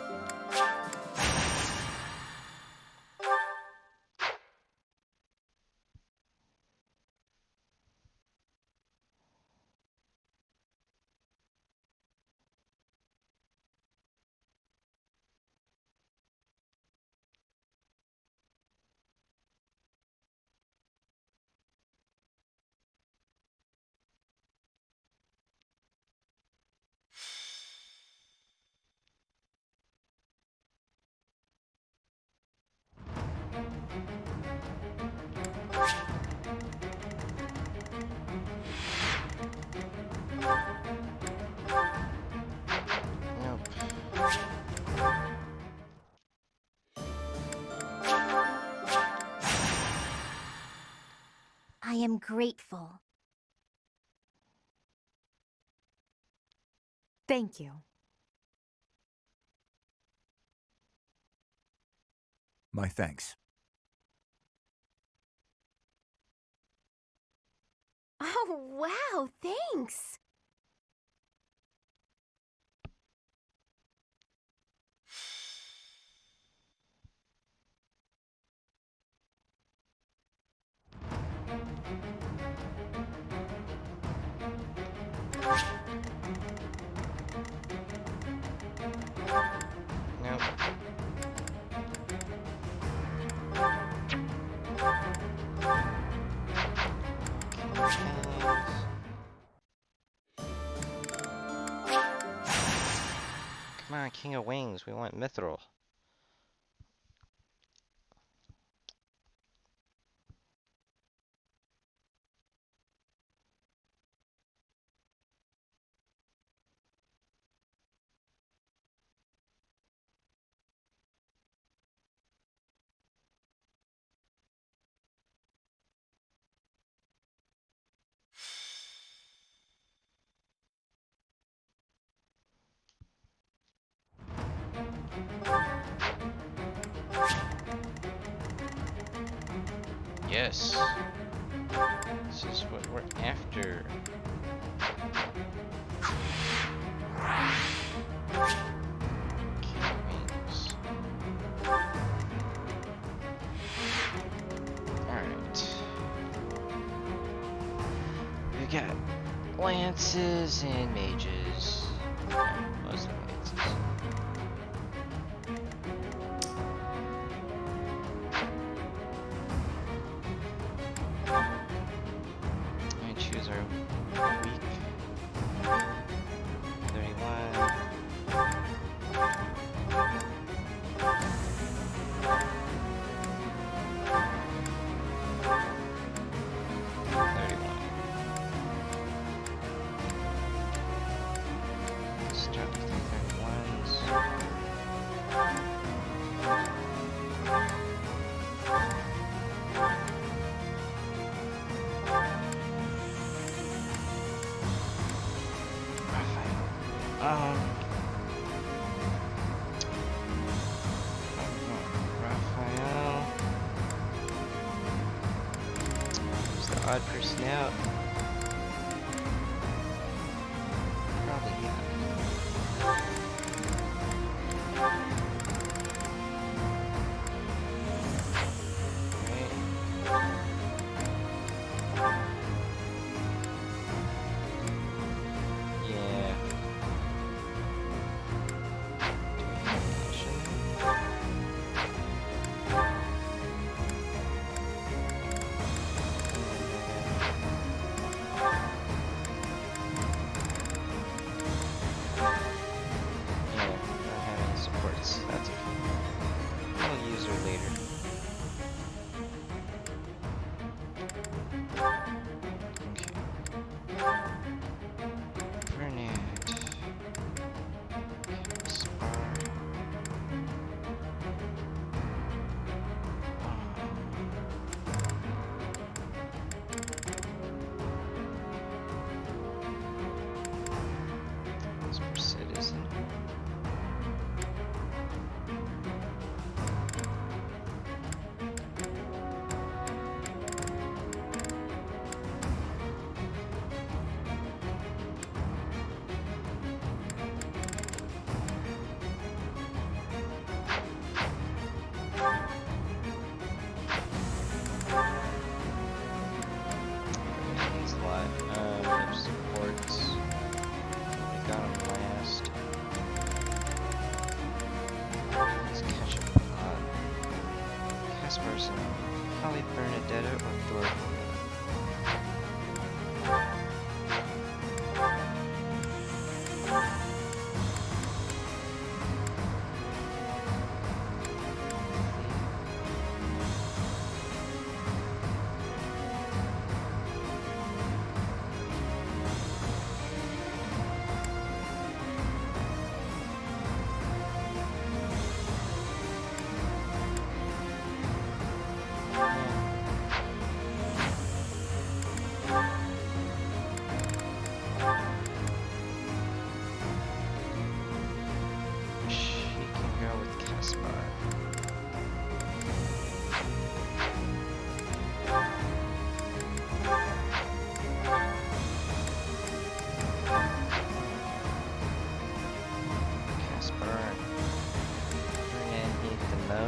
I am grateful. Thank you. My thanks. Oh, wow, thanks! Nope. Come on, King of Wings, we want Mithril. Yes. This is what we're after. King Wings. Alright. We got lances and mages. Mostly lances. And choose our week. 31. Start with the 31s. Raphael. Who's the odd person out? Probably yeah. Yeah.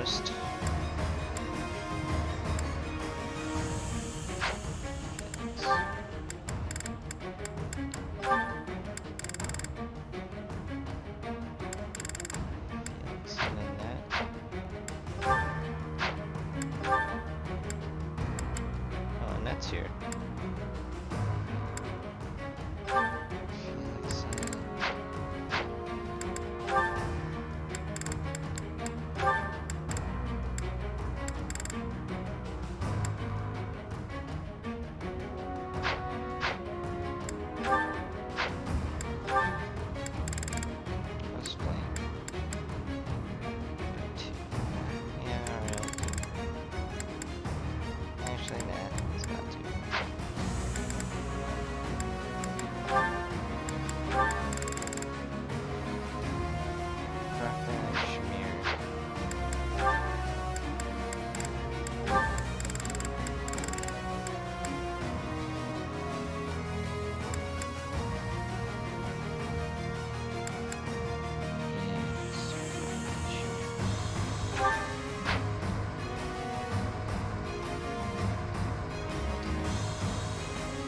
almost. Felix, and then that. Oh, and that's here. Felix, let's play. Yeah, alright. Actually, nah, it's not too. Drop that Shamir.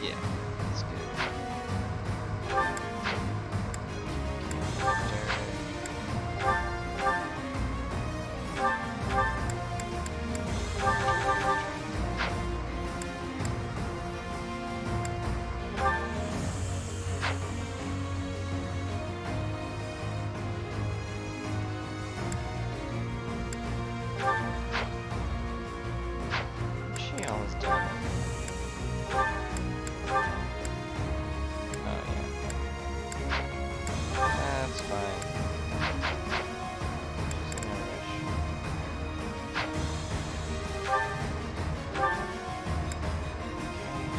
Yeah, that's good. She almost done. Oh yeah. That's fine. She's in no rush.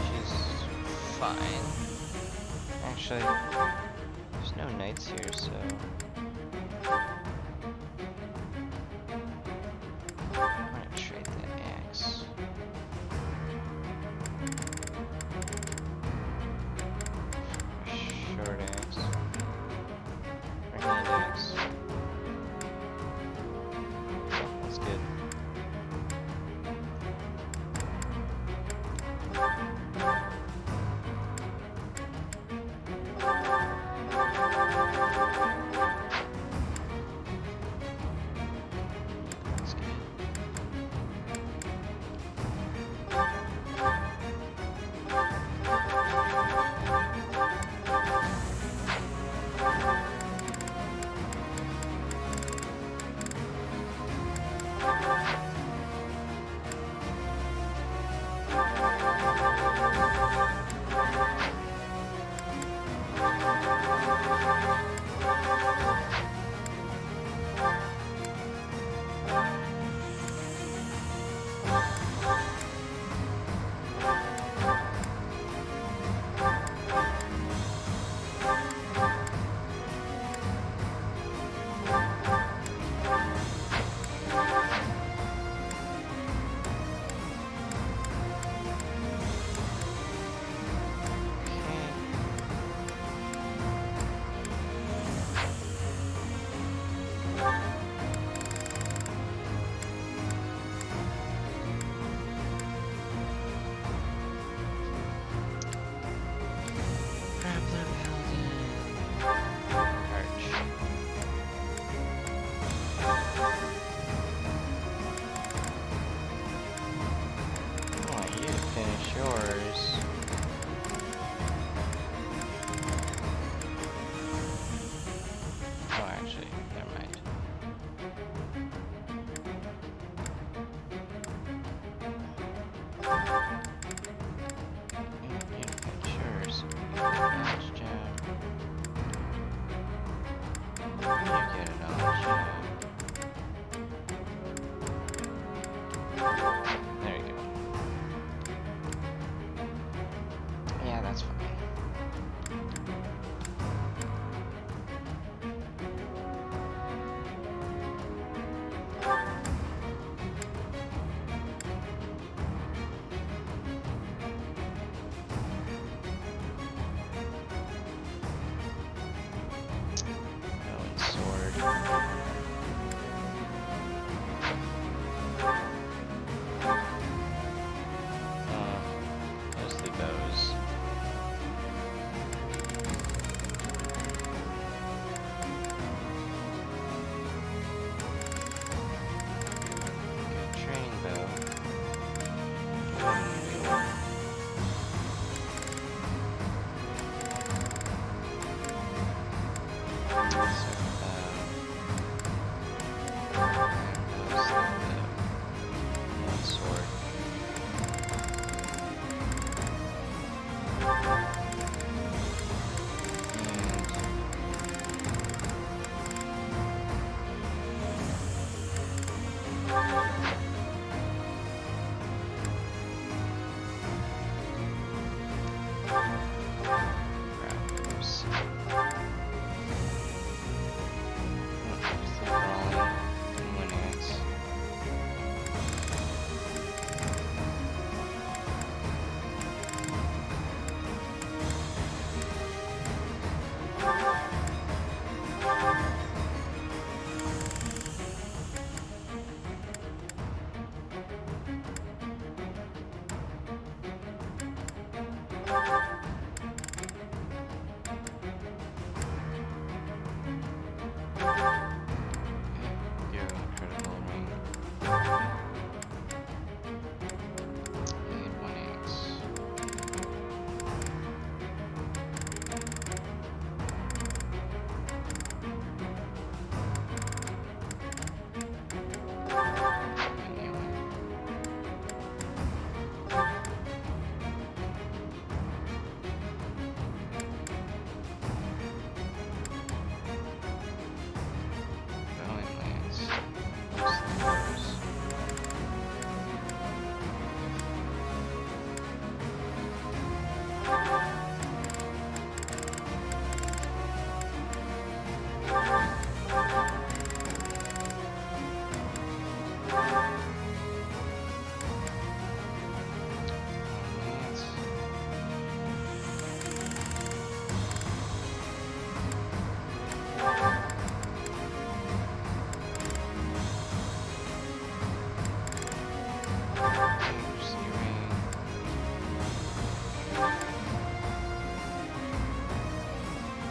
She's fine. Actually, there's no knights here, so I'm gonna trade that axe. Short axe. Regular axe. Oh, that's good. That's good. Sword. One sword.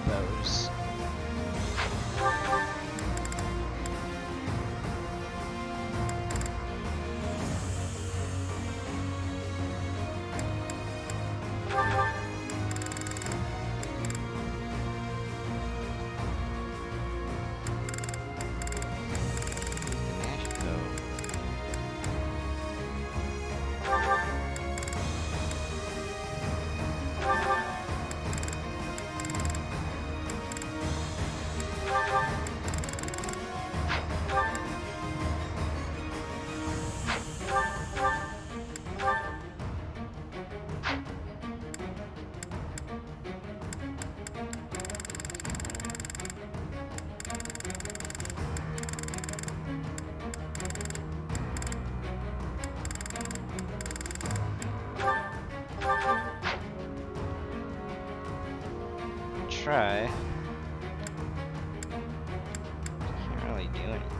Those. Try. Can't really do anything.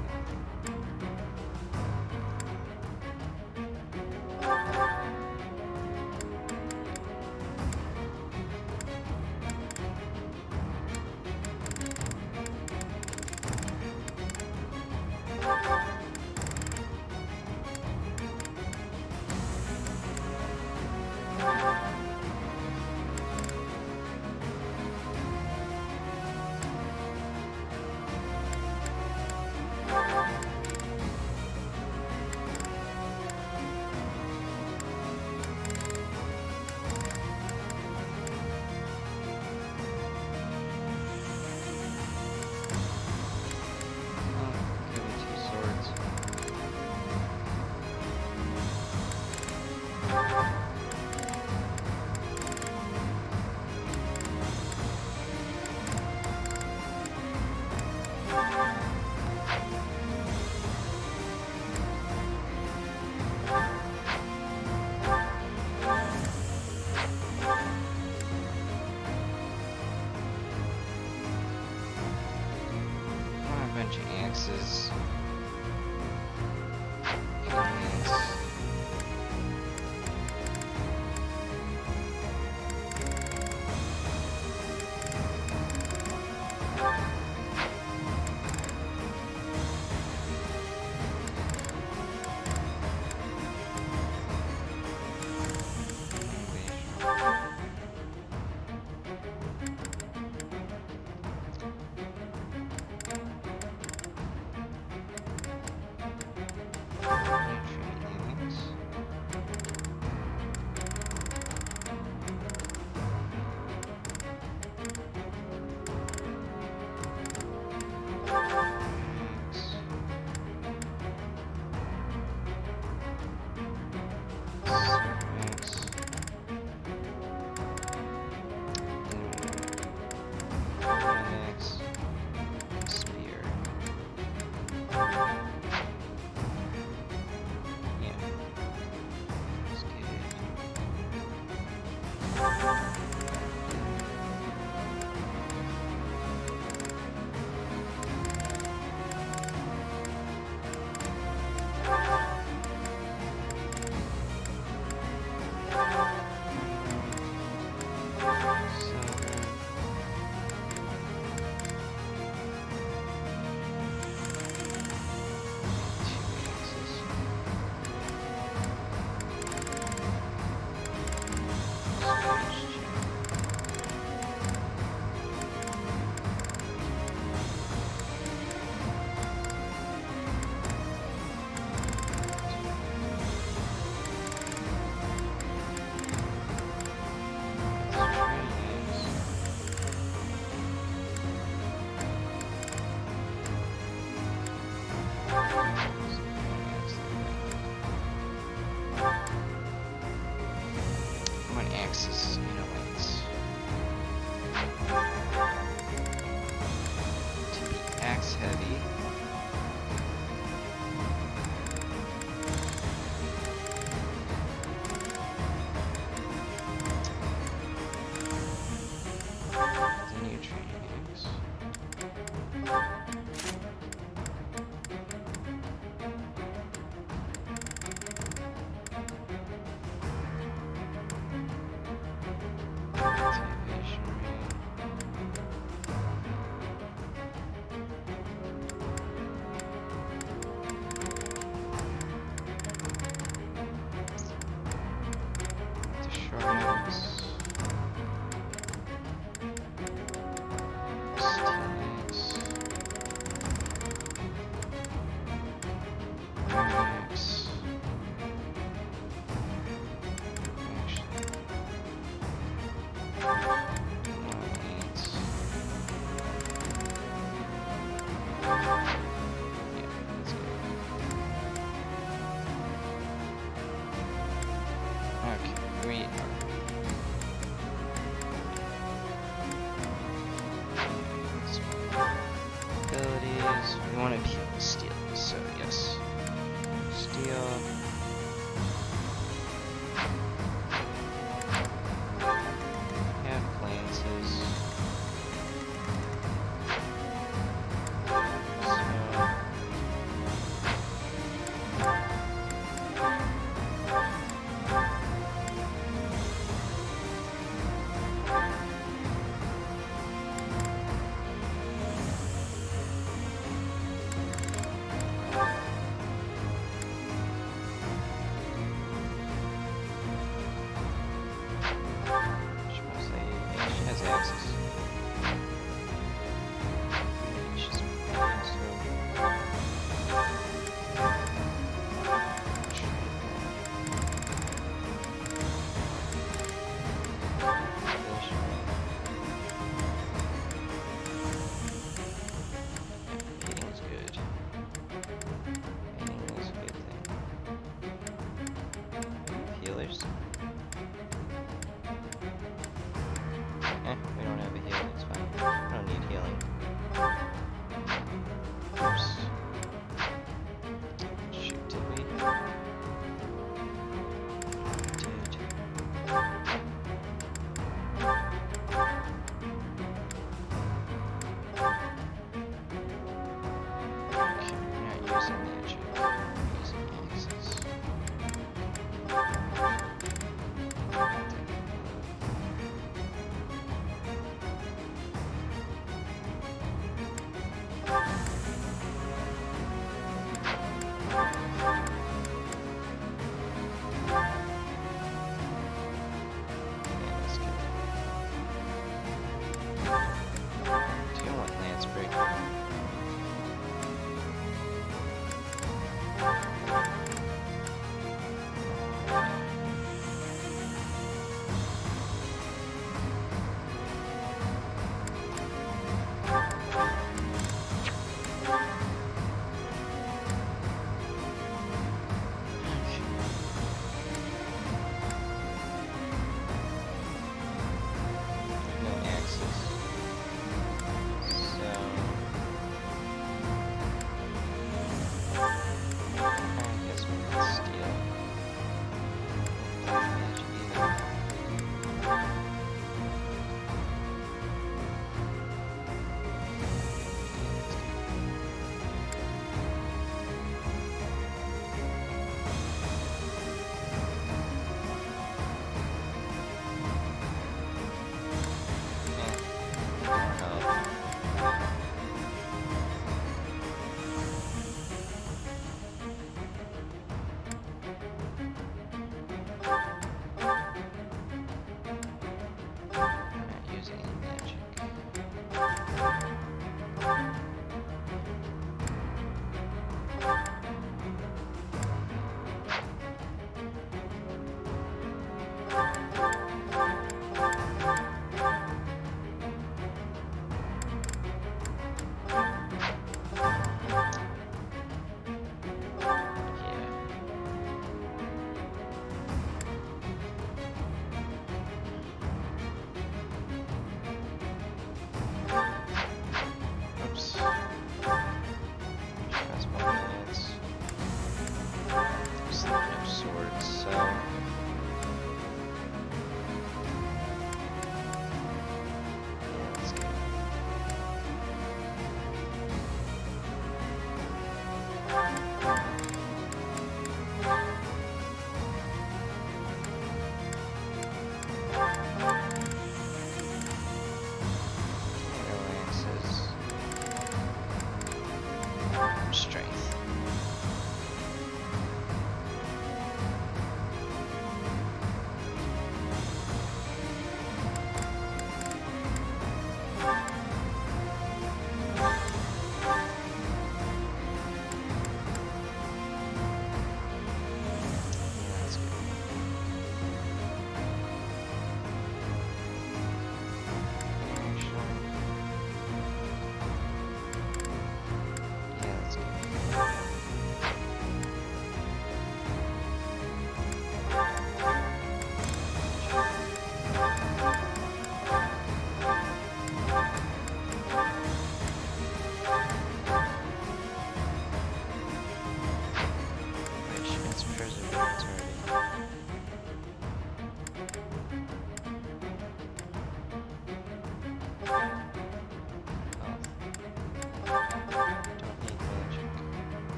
Bunch of axes. axe heavy. Continue trees. Activation rate. The shards. Stillness.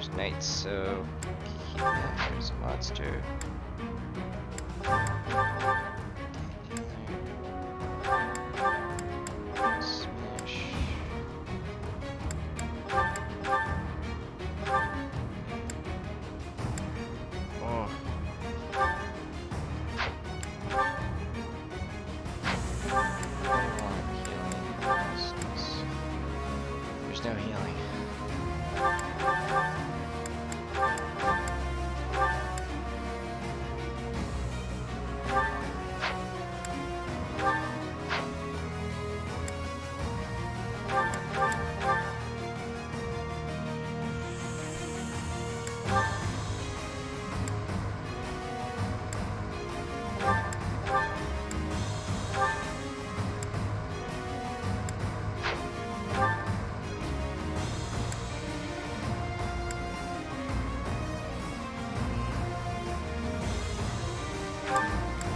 There's knights, so keep that. There's a monster. Smash. Oh. There's no healing.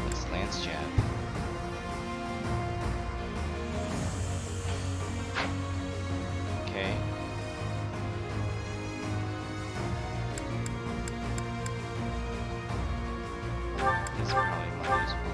What's Lance Jab? Okay. This is probably more useful.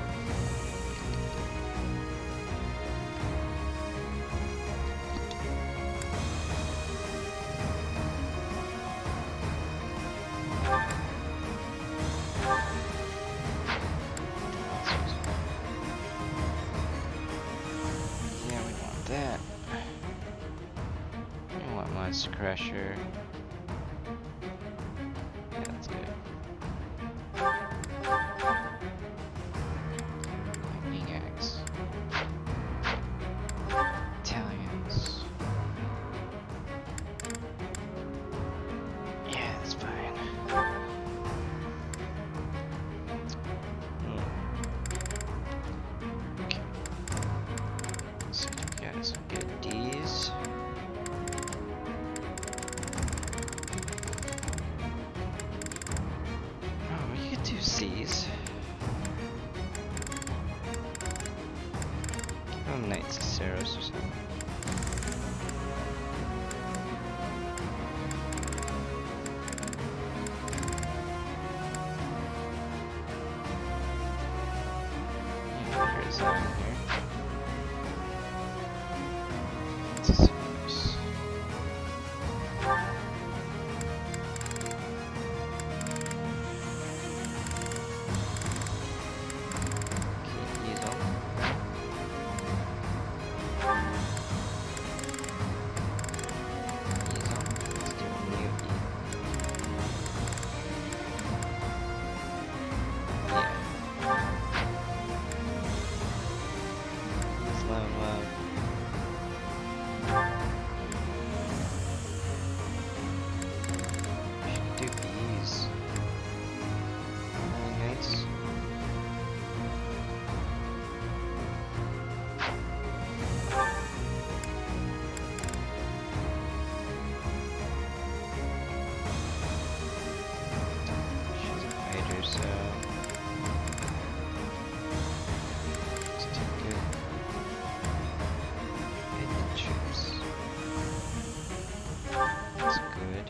Yeah, we want that. We want Monster Crusher. Yeah, that's good. Lightning Axe. Italians. Yeah, that's fine. Okay. So we got some good D's. Oh, we could do C's. Give them Knights of Ceros or something. Yeah, there is that in here. Knights of Ceros. Can't use them. Use them. Let's do a new E. Yeah. Let's level up. We should do B's. Really nice. She's a fighter, so it's too good. Hidden troops. That's good.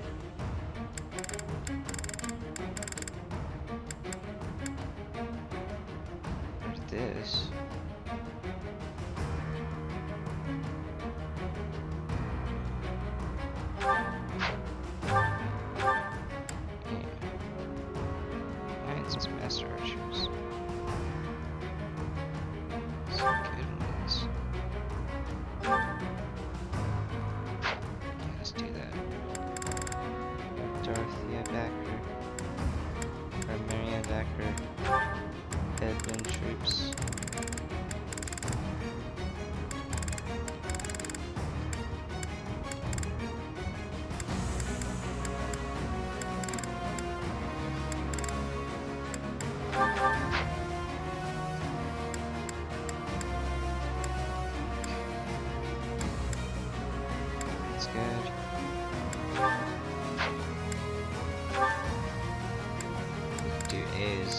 Where's this? Knights Master Archers. Some good ones. Yeah, let's do that. Dorothea backer. Maria backer. Edmund troops. That's good. We can do A's.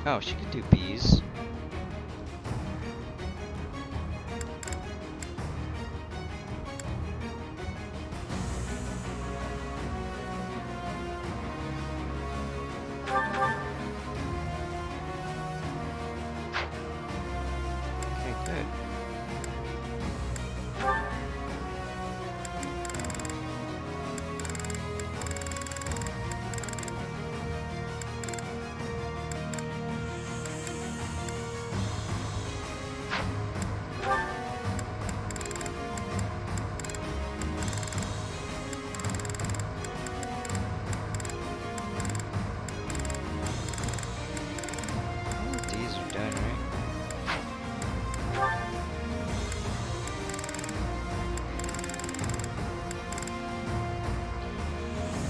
Oh, she could do bees. Okay, good. These are done, right?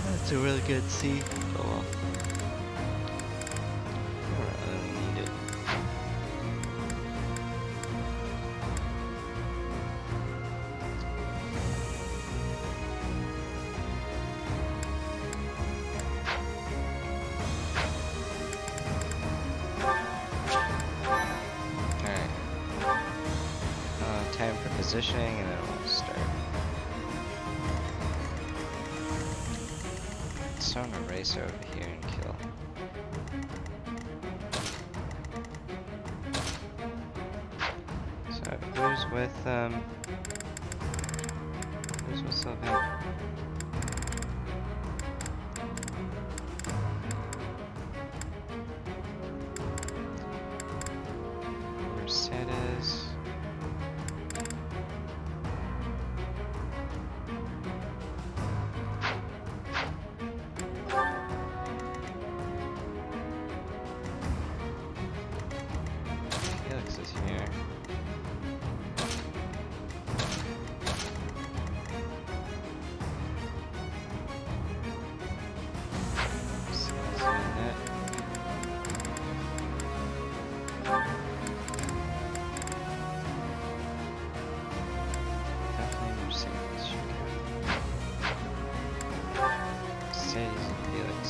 That's a really good C. Oh well. I don't really need it. Alright. Time for positioning and then we'll start. So I'm gonna race over here and kill. So who's with Sylvain? Mercedes. Felix is here. Says in it. Definitely Mercedes should go. Mercedes and Felix.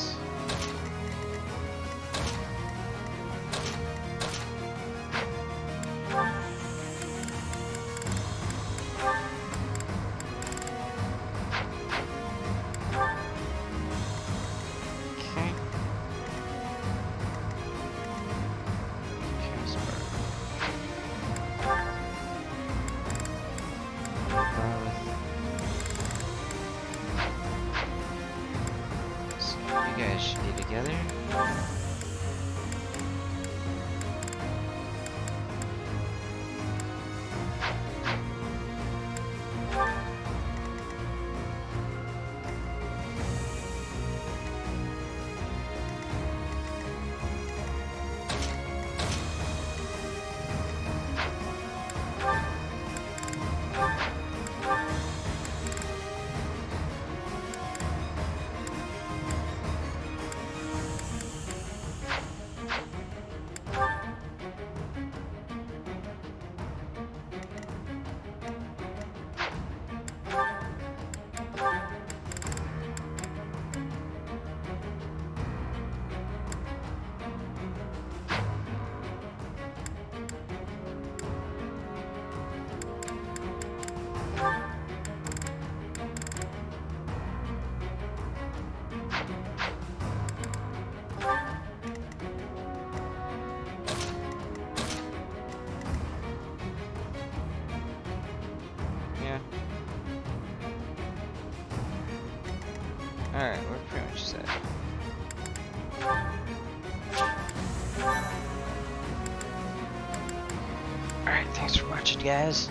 Okay. Casper. So you guys should be together. Yeah. Alright, we're pretty much set. Alright, thanks for watching, guys.